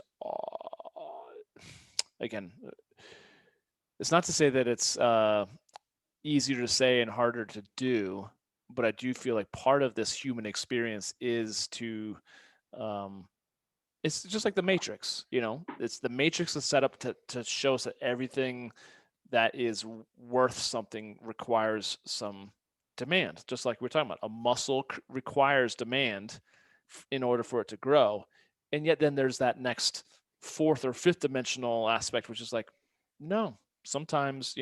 Again, it's not to say that it's easier to say and harder to do, but I do feel like part of this human experience is to um, it's just like the Matrix, it's the Matrix is set up to show us that everything that is worth something requires some demand. Just like we're talking about, a muscle requires demand in order for it to grow. And yet then there's that next fourth or fifth dimensional aspect, which is like, no, sometimes,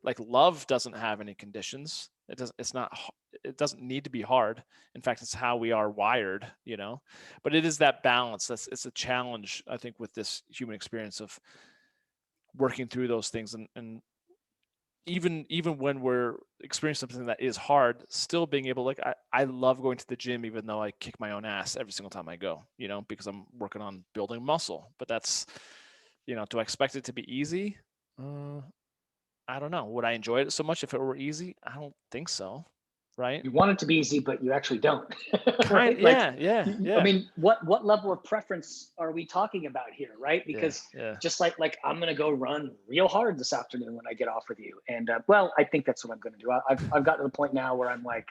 like love doesn't have any conditions. It doesn't need to be hard. In fact, it's how we are wired, but it is that balance. It's a challenge, I think, with this human experience of working through those things, and even when we're experiencing something that is hard, still being able, like, I love going to the gym even though I kick my own ass every single time I go, because I'm working on building muscle. But that's, do I expect it to be easy? uh, I don't know. Would I enjoy it so much if it were easy? I don't think so, right? You want it to be easy, but you actually don't. Right? Like, Yeah, yeah, I yeah, mean, what level of preference are we talking about here, right? yeah, Because yeah, just like I'm gonna go run real hard this afternoon when I get off with you, and well, I think that's what I'm gonna do. I've gotten to the point now where I'm like,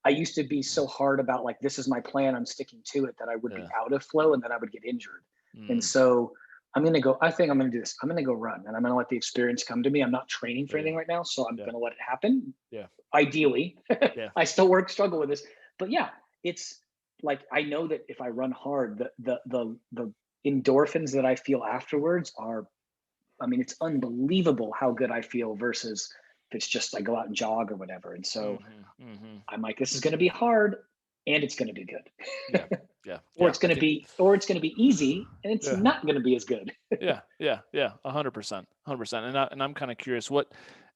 I used to be so hard about like this is my plan, I'm sticking to it, that I would be yeah. out of flow and then I would get injured. And Mm, so I'm gonna go. I think I'm gonna do this. I'm gonna go run, and I'm gonna let the experience come to me. I'm not training for there you anything go. right now, so I'm Yeah, gonna let it happen. yeah, Ideally, yeah, I still struggle with this, but yeah, it's like I know that if I run hard, the endorphins that I feel afterwards are, I mean, it's unbelievable how good I feel versus if it's just I go out and jog or whatever. And so hmm, hmm, I'm like, this is going to be hard, and it's going to be yeah, good, yeah, yeah, I think, or it's going to be easy, and it's yeah. not going to be as good. Yeah, yeah, yeah, 100%, 100%. And I'm kind of curious,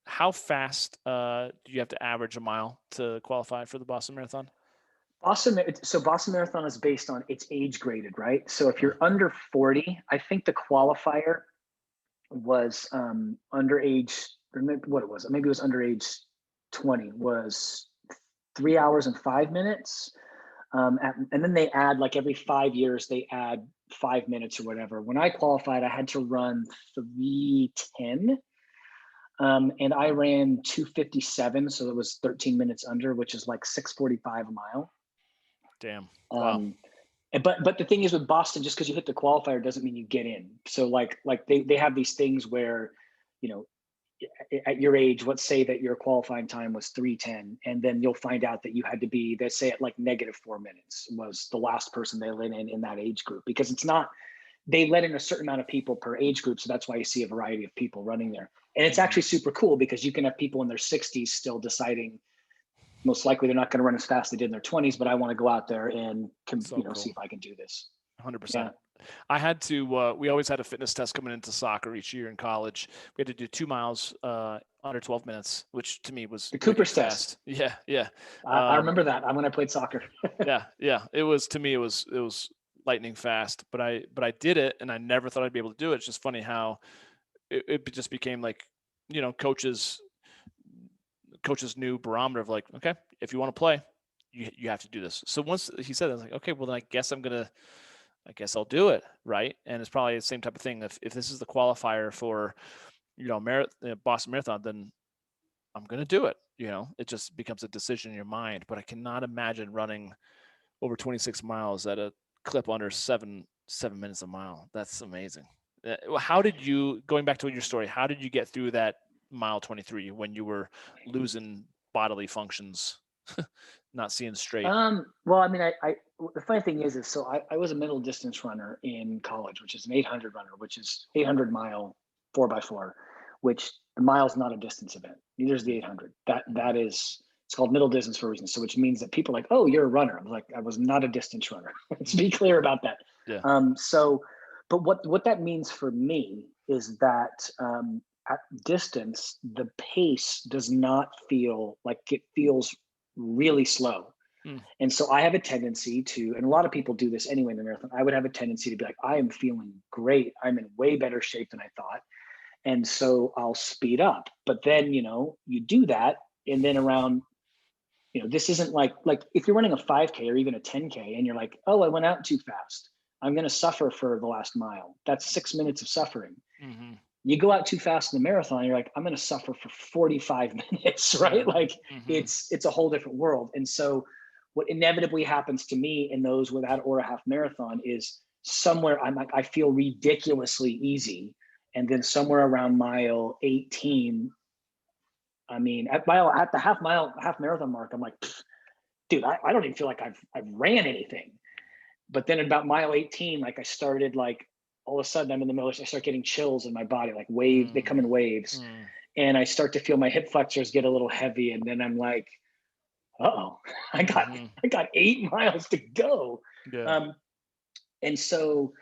how fast do you have to average a mile to qualify for the Boston Marathon? Boston Marathon is based on it's age graded, right? So if Uh, you're under 40, I think the qualifier was under age, or what it was, maybe it was under age 20, was 3 hours and 5 minutes. And then they add, like every 5 years, they add 5 minutes or whatever. When I qualified, I had to run 3:10. And I ran 2:57, so it was 13 minutes under, which is like 6:45 a mile. Damn. Wow. Um, but the thing is with Boston, just because you hit the qualifier doesn't mean you get in. So like they have these things where, you know, at your age, let's say that your qualifying time was 3:10, and then you'll find out that you had to be, they say at like -4 minutes was the last person they let in that age group, because it's not, they let in a certain amount of people per age group. So that's why you see a variety of people running there. And it's actually super cool because you can have people in their 60s still deciding, most likely they're not going to run as fast as they did in their 20s, but I want to go out there and So cool. see if I can do this. 100%. Yeah. I had to, we always had a fitness test coming into soccer each year in college. We had to do 2 miles under 12 minutes, which to me was The Cooper's fast. test. Yeah. I remember that when I played soccer. Yeah. It was, to me, it was lightning fast, but I did it, and I never thought I'd be able to do it. It's just funny how it just became like, you know, coaches new barometer of like, okay, if you want to play, you have to do this. So once he said that, I was like, okay, well then I guess I'll do it, right? And it's probably the same type of thing. If this is the qualifier for, you know, Boston Marathon, then I'm going to do it. You know, it just becomes a decision in your mind. But I cannot imagine running over 26 miles at a clip under seven minutes a mile. That's amazing. How did you, going back to your story, how did you get through that mile 23 when you were losing bodily functions, not seeing straight? Well, I mean, the funny thing is so I was a middle distance runner in college, which is an 800 runner, which is 800 mile 4x4, which the mile is not a distance event. Neither is the 800. That is, it's called middle distance for a reason. So which means that people are like, oh, you're a runner. I'm like, I was not a distance runner. Let's be clear about that. Yeah. But what that means for me is that at distance, the pace does not feel like, it feels really slow. And so I have a tendency to, and a lot of people do this anyway in the marathon, I would have a tendency to be like, I am feeling great. I'm in way better shape than I thought. And so I'll speed up. But then, you know, you do that. And then around, you know, this isn't like if you're running a 5K or even a 10K and you're like, oh, I went out too fast, I'm going to suffer for the last mile. That's 6 minutes of suffering. You go out too fast in the marathon, you're like, I'm going to suffer for 45 minutes, right? Like it's a whole different world. And so what inevitably happens to me in those without or a half marathon is somewhere I'm like, I feel ridiculously easy. And then somewhere around mile 18, I mean, at the half marathon mark, I'm like, dude, I don't even feel like I've ran anything. But then about mile 18, like I started like, all of a sudden I'm in the middle, I start getting chills in my body, like waves, they come in waves. And I start to feel my hip flexors get a little heavy. And then I'm like, uh-oh, I got 8 miles to go. Yeah. And so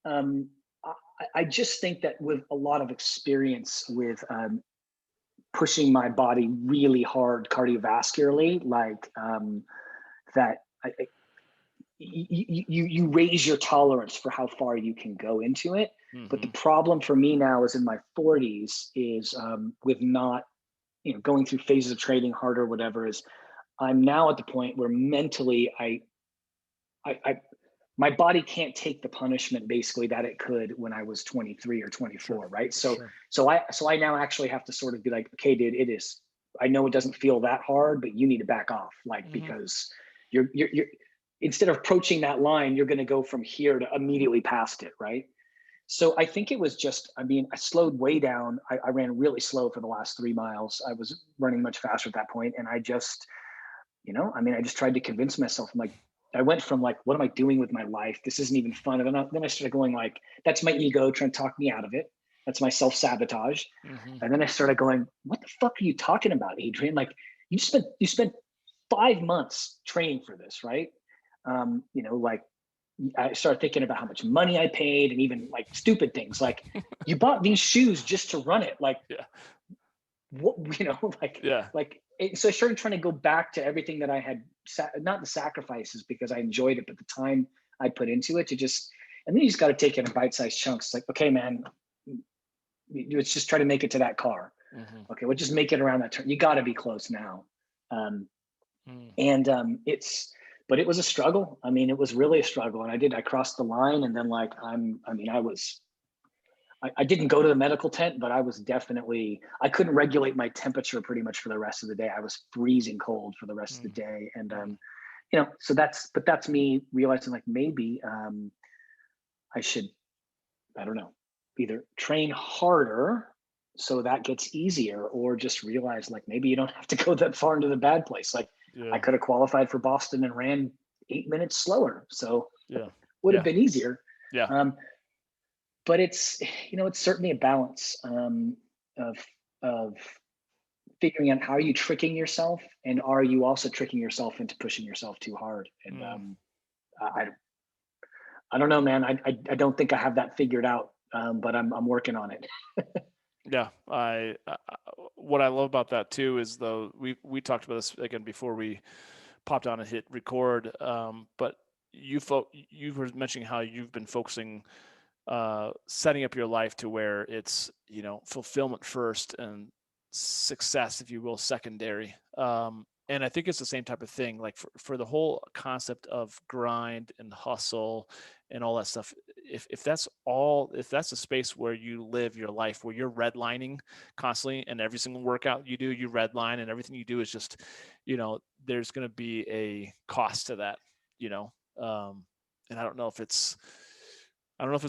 I just think that with a lot of experience with pushing my body really hard cardiovascularly, like that you raise your tolerance for how far you can go into it. But the problem for me now is in my 40s is with not, you know, going through phases of training harder, whatever, is I'm now at the point where mentally my body can't take the punishment basically that it could when I was 23 or 24, right? So I now actually have to sort of be like, okay, dude, it is, I know it doesn't feel that hard, but you need to back off, like because you're instead of approaching that line, you're going to go from here to immediately past it, right? So I think it was just, I mean, I slowed way down. I ran really slow for the last 3 miles. I was running much faster at that point, and I just, you know, I mean, I just tried to convince myself. I'm like, I went from like, what am I doing with my life? This isn't even fun. And then I started going like, that's my ego trying to talk me out of it. That's my self-sabotage. And then I started going, what the fuck are you talking about, Adrian? Like you spent 5 months training for this, right? You know, like I started thinking about how much money I paid and even like stupid things. Like you bought these shoes just to run it. Like, what, you know, like, so I started trying to go back to everything that I had, not the sacrifices because I enjoyed it, but the time I put into it to just, and then you just got to take it in bite-sized chunks. It's like, okay, man, let's just try to make it to that car. Okay, we'll just make it around that turn. You got to be close now. And it's, but it was a struggle. I mean, it was really a struggle. And I crossed the line, and then like, I didn't go to the medical tent, but I was definitely, I couldn't regulate my temperature pretty much for the rest of the day. I was freezing cold for the rest of the Mm, day. And, mm, so that's me realizing like maybe I should, I don't know, either train harder so that gets easier, or just realize like maybe you don't have to go that far into the bad place. Like I yeah, could have qualified for Boston and ran 8 minutes slower. So yeah, would have yeah, been easier. yeah. Um, but it's, it's certainly a balance of, of figuring out how are you tricking yourself, and are you also tricking yourself into pushing yourself too hard. And Mm. I, I don't know, man. I don't think I have that figured out, but I'm working on it. Yeah, what I love about that too is though we talked about this again before we popped on and hit record. But you were mentioning how you've been focusing, setting up your life to where it's fulfillment first and success, if you will, secondary. And I think it's the same type of thing. Like for the whole concept of grind and hustle and all that stuff. If that's a space where you live your life, where you're redlining constantly, and every single workout you do, you redline, and everything you do is just, there's going to be a cost to that, you know. And I don't know if it's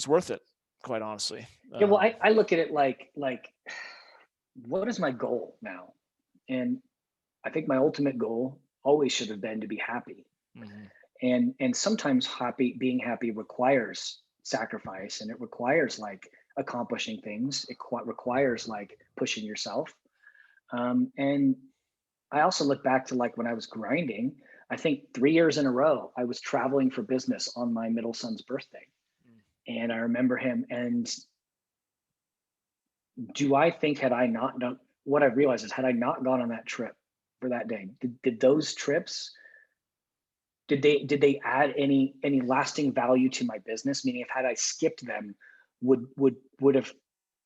worth it, quite honestly. Yeah, well, I look at it like what is my goal now? And I think my ultimate goal always should have been to be happy. Mhm, And sometimes being happy requires sacrifice, and it requires like accomplishing things. It requires like pushing yourself. And I also look back to like when I was grinding. I think 3 years in a row I was traveling for business on my middle son's birthday, mm, and I remember him. And do I think, had I not done what I realized is, had I not gone on that trip for that day, did those trips, did they add any lasting value to my business? Meaning, if had I skipped them, would have,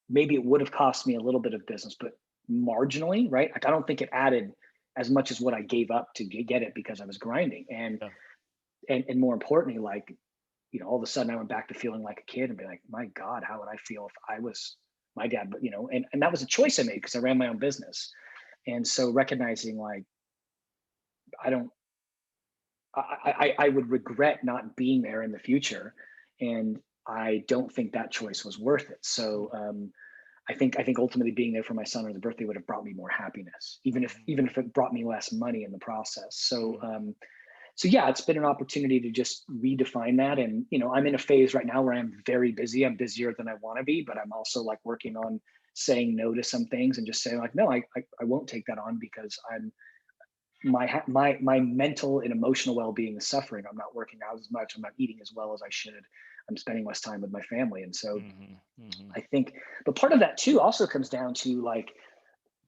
maybe it would have cost me a little bit of business, but marginally, right? Like I don't think it added as much as what I gave up to get it because I was grinding. And yeah, and more importantly, like, all of a sudden I went back to feeling like a kid and be like, my God, how would I feel if I was my dad? But and that was a choice I made because I ran my own business. And so recognizing like I don't I would regret not being there in the future. And I don't think that choice was worth it. So I think ultimately being there for my son on his birthday would have brought me more happiness, even if mhm, even if it brought me less money in the process. So mhm, so yeah, it's been an opportunity to just redefine that. And I'm in a phase right now where I'm very busy. I'm busier than I want to be, but I'm also like working on saying no to some things and just saying like, no, I won't take that on because my mental and emotional well-being is suffering. I'm not working out as much. I'm not eating as well as I should. I'm spending less time with my family. And so mhm, mhm, I think, but part of that too also comes down to like,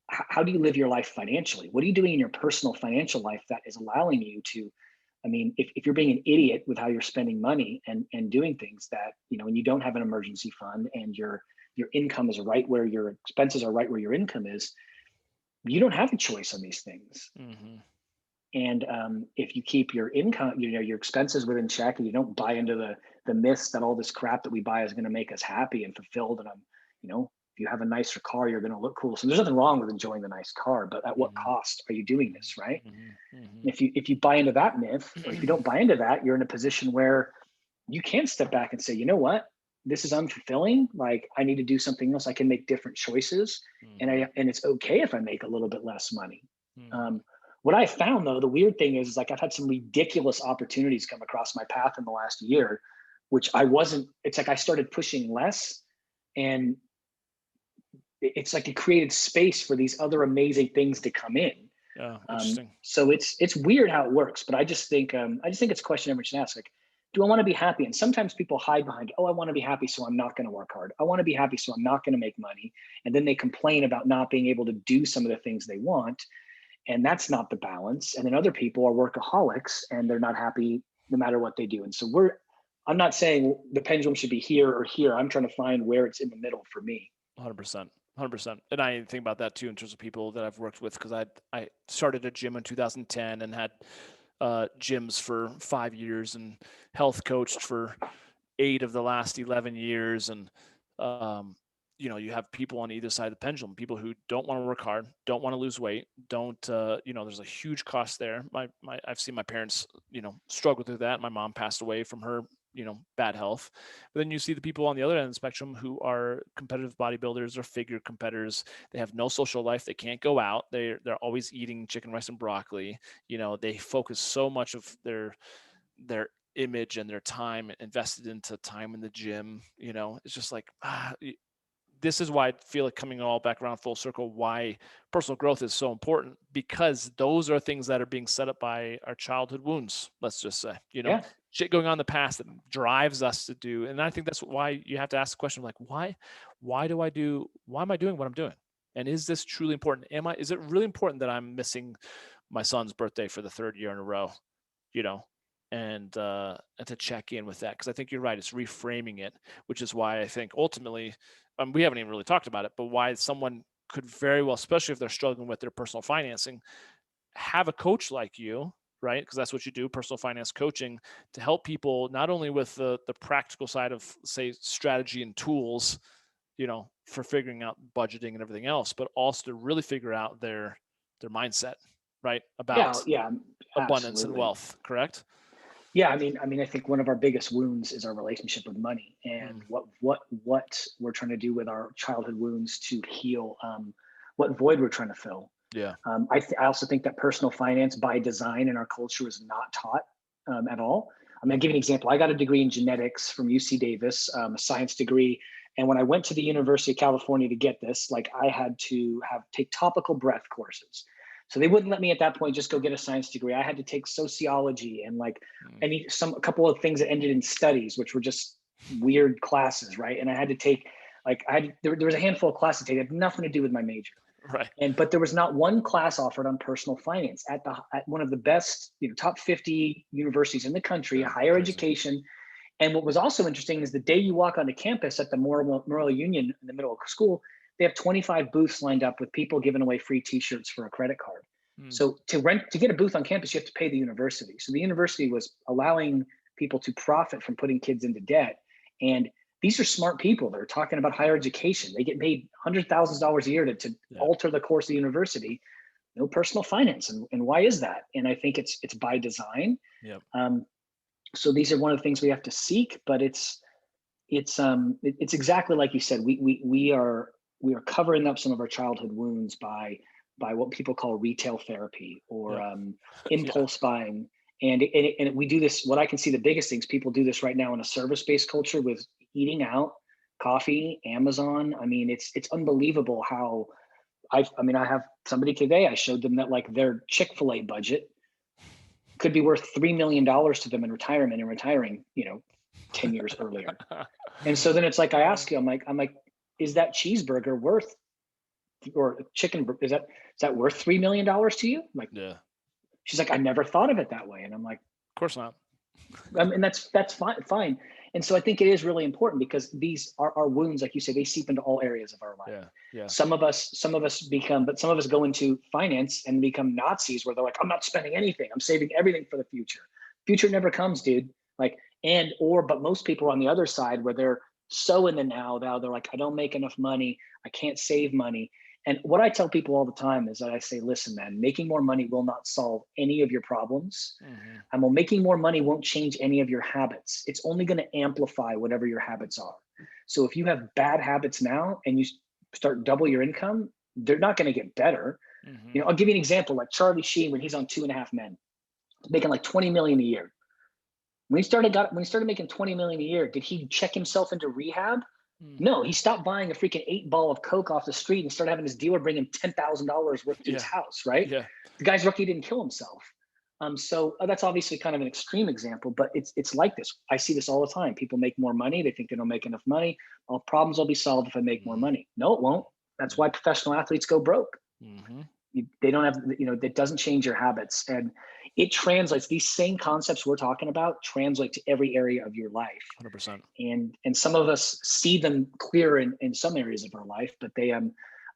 how do you live your life financially? What are you doing in your personal financial life that is allowing you to, I mean, if you're being an idiot with how you're spending money and doing things that, and you don't have an emergency fund, and your income is right where your expenses are right where your income is, you don't have a choice on these things. mhm, And if you keep your income, your expenses within check, and you don't buy into the myths that all this crap that we buy is going to make us happy and fulfilled, and if you have a nicer car, you're going to look cool. So there's nothing wrong with enjoying the nice car, but at what mhm, cost are you doing this, right? mhm, mhm, If you buy into that myth, or if you don't buy into that, you're in a position where you can step back and say, you know what, this is unfulfilling. Like I need to do something else. I can make different choices, and mhm, and it's okay if I make a little bit less money. mhm, Um, what I found though, the weird thing is like I've had some ridiculous opportunities come across my path in the last year, which I wasn't. It's like I started pushing less, and it's like it created space for these other amazing things to come in. yeah, interesting. So it's weird how it works, but I just think it's a question everyone should ask. Like, do I want to be happy? And sometimes people hide behind, oh, I want to be happy, so I'm not going to work hard. I want to be happy, so I'm not going to make money. And then they complain about not being able to do some of the things they want, and that's not the balance. And then other people are workaholics and they're not happy no matter what they do. And so I'm not saying the pendulum should be here or here. I'm trying to find where it's in the middle for me. 100%. 100%. And I think about that too in terms of people that I've worked with, because I started a gym in 2010 and had gyms for 5 years and health coached for 8 of the last 11 years. And, um, you have people on either side of the pendulum, people who don't want to work hard, don't want to lose weight, don't, there's a huge cost there. I've seen my parents, struggle through that. My mom passed away from her, bad health. But then you see the people on the other end of the spectrum who are competitive bodybuilders or figure competitors. They have no social life. They can't go out. They're always eating chicken, rice, and broccoli. They focus so much of their image and their time invested into time in the gym. It's just like, this is why I feel like, coming all back around full circle, why personal growth is so important, because those are things that are being set up by our childhood wounds. Let's just say, Yeah. shit going on in the past that drives us to do. And I think that's why you have to ask the question, like, why am I doing what I'm doing? And is this truly important? Is it really important that I'm missing my son's birthday for the third year in a row? you know, and to check in with that, because I think you're right. It's reframing it, which is why I think ultimately, we haven't even really talked about it, but why someone could very well, especially if they're struggling with their personal financing, have a coach like you, right? Because that's what you do, personal finance coaching, to help people not only with the practical side of, say, strategy and tools, for figuring out budgeting and everything else, but also to really figure out their mindset, right? Yeah. About Yeah. abundance and Absolutely. wealth, correct? Yeah, I think one of our biggest wounds is our relationship with money, and Mm, what we're trying to do with our childhood wounds to heal, what void we're trying to fill. yeah. I also think that personal finance by design in our culture is not taught at all. I'll give you an example. I got a degree in genetics from UC Davis, a science degree. And when I went to the University of California to get this, like I had to take topical breath courses. So they wouldn't let me at that point just go get a science degree. I had to take sociology and like Mm, a couple of things that ended in studies, which were just weird classes, right? And I had to take there was a handful of classes to take that had nothing to do with my major. right. But there was not one class offered on personal finance at one of the best, top 50 universities in the country, Yeah. higher Crazy. education. And what was also interesting is the day you walk onto campus at the Memorial Union in the middle of school, they have 25 booths lined up with people giving away free T-shirts for a credit card. Mm, So to get a booth on campus, you have to pay the university. So the university was allowing people to profit from putting kids into debt. And these are smart people. They're talking about higher education. They get paid $100,000 a year to yeah. alter the course of the university. No personal finance, and why is that? And I think it's by design. Yep. Um, so these are one of the things we have to seek, but it's exactly like you said. We are covering up some of our childhood wounds by what people call retail therapy or Yep. Yeah. impulse buying. And we do this. What I can see, the biggest things people do this right now in a service-based culture with eating out, coffee, Amazon. It's unbelievable how I have somebody today. I showed them that like their Chick-fil-A budget could be worth $3 million to them in retirement and retiring, 10 years earlier. And so then it's like I Uh, ask you, I'm like, is that cheeseburger worth or chicken is that worth $3 million to you? Like yeah. she's like, I never thought of it that way. And I'm like, Of course not. and that's fine. And so I think it is really important because these are our wounds, like you say, they seep into all areas of our life. Yeah. Yeah. Some of us go into finance and become Nazis where they're like, I'm not spending anything. I'm saving everything for the future. Future never comes, dude. Like, but most people are on the other side where they're so in the now they're like, I don't make enough money. I can't save money. And what I tell people all the time is that I say, listen, man, making more money will not solve any of your problems. Hmm. And while making more money won't change any of your habits, it's only going to amplify whatever your habits are. So if you have bad habits now and you start double your income, they're not going to get better. Hmm. I'll give you an example, like Charlie Sheen, when he's on 2.5 Men, making like 20 million a year. When he started making 20 million a year, did he check himself into rehab? Mm. No, he stopped buying a freaking 8 ball of Coke off the street and started having his dealer bring him $10,000 worth to his Yeah. house, right? Yeah. The guy's lucky he didn't kill himself. So that's obviously kind of an extreme example, but it's like this. I see this all the time. People make more money. They think they don't make enough money. All problems will be solved if I make more Mm. money. No, it won't. That's why professional athletes go broke. Mm-hmm. They don't have, that doesn't change your habits. And it translates, these same concepts we're talking about translate to every area of your life. 100%. And some of us see them clearer in some areas of our life, but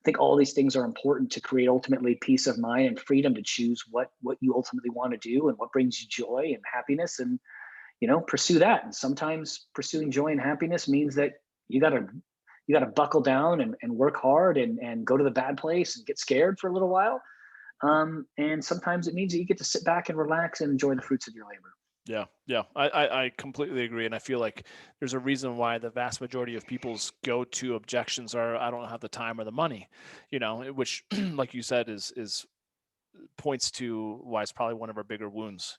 think all these things are important to create ultimately peace of mind and freedom to choose what you ultimately want to do and what brings you joy and happiness, and pursue that. And sometimes pursuing joy and happiness means that you got to buckle down and work hard and go to the bad place and get scared for a little while. And sometimes it means that you get to sit back and relax and enjoy the fruits of your labor. Yeah, yeah, I completely agree, and I feel like there's a reason why the vast majority of people's go-to objections are, I don't have the time or the money, which, like you said, is points to why it's probably one of our bigger wounds.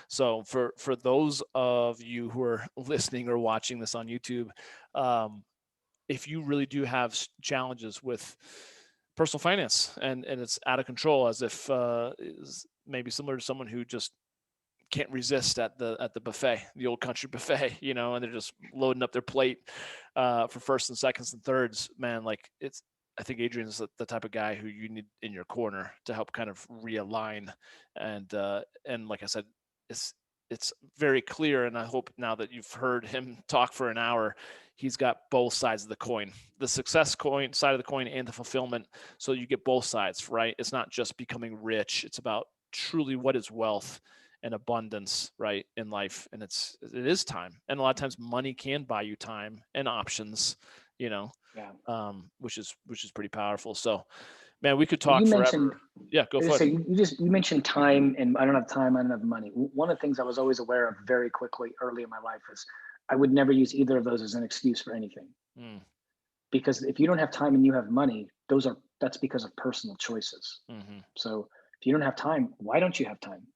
So for those of you who are listening or watching this on YouTube, if you really do have challenges with personal finance and it's out of control, as if is maybe similar to someone who just can't resist at the buffet, the old country buffet, and they're just loading up their plate for first and seconds and thirds, man, like I think Adrian's the type of guy who you need in your corner to help kind of realign. And like I said, it's very clear. And I hope now that you've heard him talk for an hour, he's got both sides of the coin, the success coin side of the coin and the fulfillment. So you get both sides, right? It's not just becoming rich. It's about truly what is wealth and abundance, right, in life. And it is time. And a lot of times money can buy you time and options, Yeah. which is pretty powerful. So, man, we could Well, talk you forever. mentioned, Yeah, go for so it. you mentioned time, and I don't have time, I don't have money. One of the things I was always aware of very quickly early in my life is I would never use either of those as an excuse for anything. Mm, Because if you don't have time and you have money, that's because of personal choices. mhm, So if you don't have time, why don't you have time?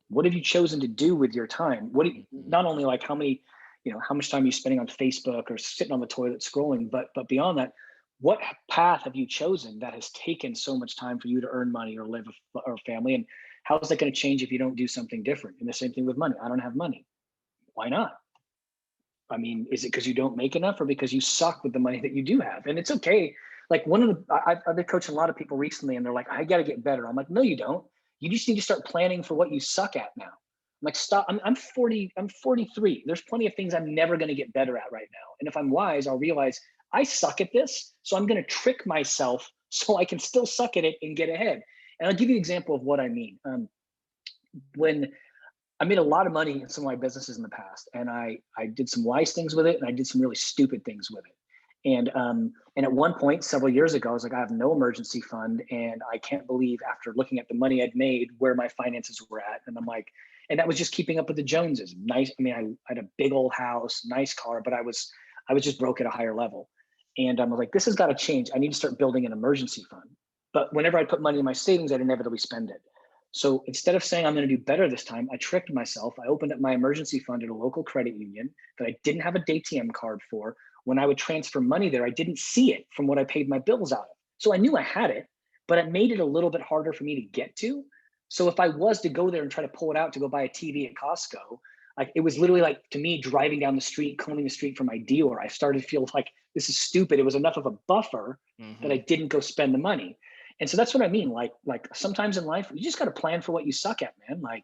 What have you chosen to do with your time? mhm, Not only like how much time are you spending on Facebook or sitting on the toilet scrolling, but beyond that, what path have you chosen that has taken so much time for you to earn money or live a family? And how is that going to change if you don't do something different? And the same thing with money. I don't have money. Why not? I mean, is it because you don't make enough or because you suck with the money that you do have? And it's okay. Like I've been coaching a lot of people recently and they're like, I got to get better. I'm like, no, you don't. You just need to start planning for what you suck at now. I'm like, stop. I'm 40, I'm 43. There's plenty of things I'm never going to get better at right now. And if I'm wise, I'll realize I suck at this. So I'm going to trick myself so I can still suck at it and get ahead. And I'll give you an example of what I mean. When I made a lot of money in some of my businesses in the past, and I did some wise things with it, and I did some really stupid things with it. And at one point several years ago, I was like, I have no emergency fund, and I can't believe after looking at the money I'd made where my finances were at. And I'm like, and that was just keeping up with the Joneses. Nice. I mean, I had a big old house, nice car, but I was just broke at a higher level. And I was like, this has got to change. I need to start building an emergency fund. But whenever I put money in my savings, I'd inevitably spend it. So instead of saying I'm going to do better this time, I tricked myself. I opened up my emergency fund at a local credit union that I didn't have a ATM card for. When I would transfer money there, I didn't see it from what I paid my bills out of. So I knew I had it, but it made it a little bit harder for me to get to. So if I was to go there and try to pull it out to go buy a TV at Costco, like it was literally like to me driving down the street, combing the street for my dealer. I started to feel like this is stupid. It was enough of a buffer that I mhm. didn't go spend the money. And so that's what I mean. Like sometimes in life, you just got to plan for what you suck at, man. Like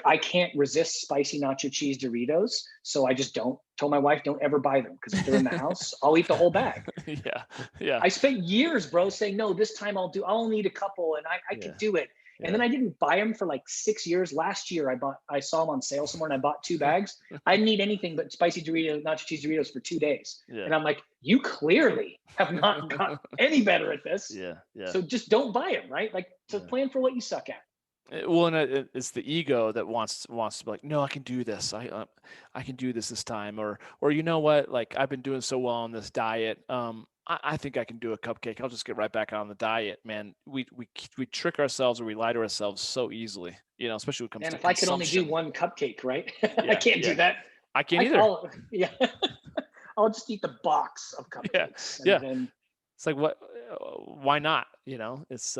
I can't resist spicy nacho cheese Doritos, so I just don't. Tell my wife don't ever buy them because if they're in the house, I'll eat the whole bag. Yeah, yeah, I spent years, bro, saying no. This time I'll need a couple, and I could yeah, do it. And yeah. then I didn't buy them for like 6 years. Last year, I saw them on sale somewhere, and I bought 2 bags. I didn't need anything but spicy Doritos, nacho cheese Doritos for 2 days. Yeah, And I'm like, you clearly have not got any better at this. yeah, yeah, So just don't buy them, right? Like, so yeah. plan for what you suck at. Well, and it's the ego that wants to be like, no, I can do this. I can do this time, or you know what? Like I've been doing so well on this diet. I think I can do a cupcake. I'll just get right back on the diet, man. We trick ourselves or we lie to ourselves so easily, especially when it comes And to if I could only do consumption. one cupcake, right? I Yeah, can't yeah. do that. I can't either. Yeah, I'll just eat the box of Yeah, cupcakes, and yeah. then It's like what? Why not? It's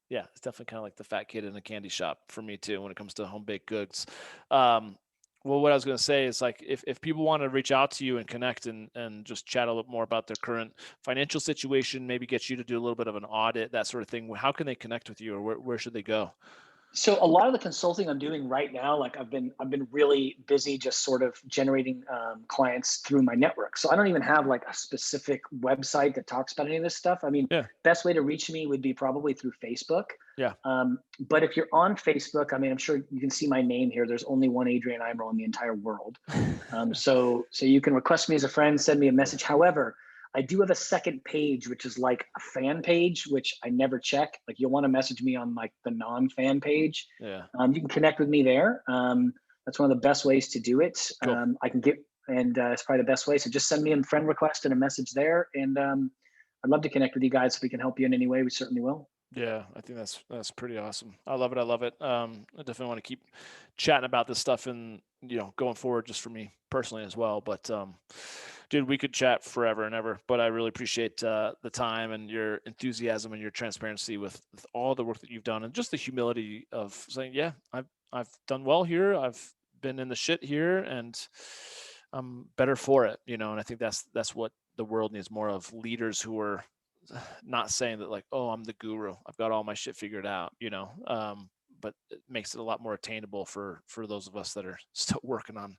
yeah, it's definitely kind of like the fat kid in a candy shop for me too when it comes to home baked goods. Um, well, what I was going to say is like if people want to reach out to you and connect and just chat a little more about their current financial situation, maybe get you to do a little bit of an audit, that sort of thing. How can they connect with you, or where should they go? So a lot of the consulting I'm doing right now, like I've been really busy just sort of generating clients through my network. So I don't even have like a specific website that talks about any of this stuff. I mean, Yeah. best way to reach me would be probably through Facebook. Yeah. But if you're on Facebook, I mean, I'm sure you can see my name here. There's only one Adrian Eimerl in the entire world. So you can request me as a friend, send me a Yeah. message. However, I do have a second page, which is like a fan page, which I never check. Like you'll want to message me on like the non-fan page. Yeah. You can connect with me there. That's one of the best ways to do it. Cool. I can get, and it's probably the best way. So just send me a friend request and a message there. And I'd love to connect with you guys. If we can help you in any way, we certainly will. Yeah, I think that's pretty awesome. I love it. I love it. I definitely want to keep chatting about this stuff and going forward, just for me personally as well. But dude, we could chat forever and ever. But I really appreciate the time and your enthusiasm and your transparency with all the work that you've done, and just the humility of saying, yeah, I've done well here. I've been in the shit here, and I'm better for it. And I think that's what the world needs more of: leaders who are not saying that, like, oh, I'm the guru, I've got all my shit figured out, but it makes it a lot more attainable for those of us that are still working on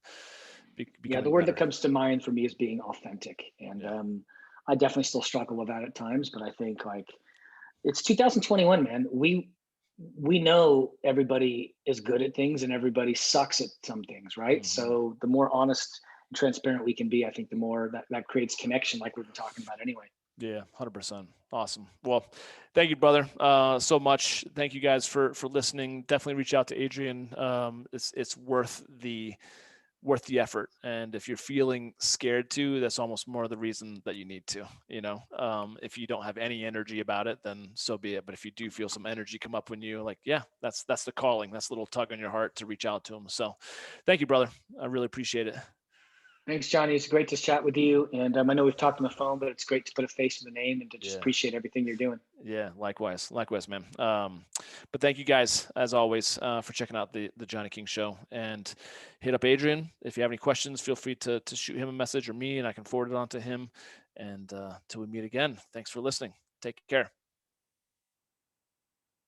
Yeah, the becoming word that better. comes to mind for me is being authentic. And Yeah. I definitely still struggle with that at times, but I think like it's 2021, man. We know everybody is good at things and everybody sucks at some things, right? Hmm. So the more honest and transparent we can be, I think the more that creates connection, like we've been talking about anyway. Yeah, 100%. Awesome. Well, thank you, brother, so much. Thank you guys for listening. Definitely reach out to Adrian. It's worth the effort. And if you're feeling scared to, that's almost more the reason that you need to. If you don't have any energy about it, then so be it. But if you do feel some energy come up when you, like, yeah, that's the calling. That's a little tug on your heart to reach out to him. So thank you, brother. I really appreciate it. Thanks, Johnny. It's great to chat with you. And I know we've talked on the phone, but it's great to put a face to the name and to just Yeah. appreciate everything you're doing. Yeah, likewise, man. But thank you guys, as always, for checking out the Johnny King Show. And hit up Adrian if you have any questions. Feel free to shoot him a message or me, and I can forward it on to him. And till we meet again, thanks for listening. Take care.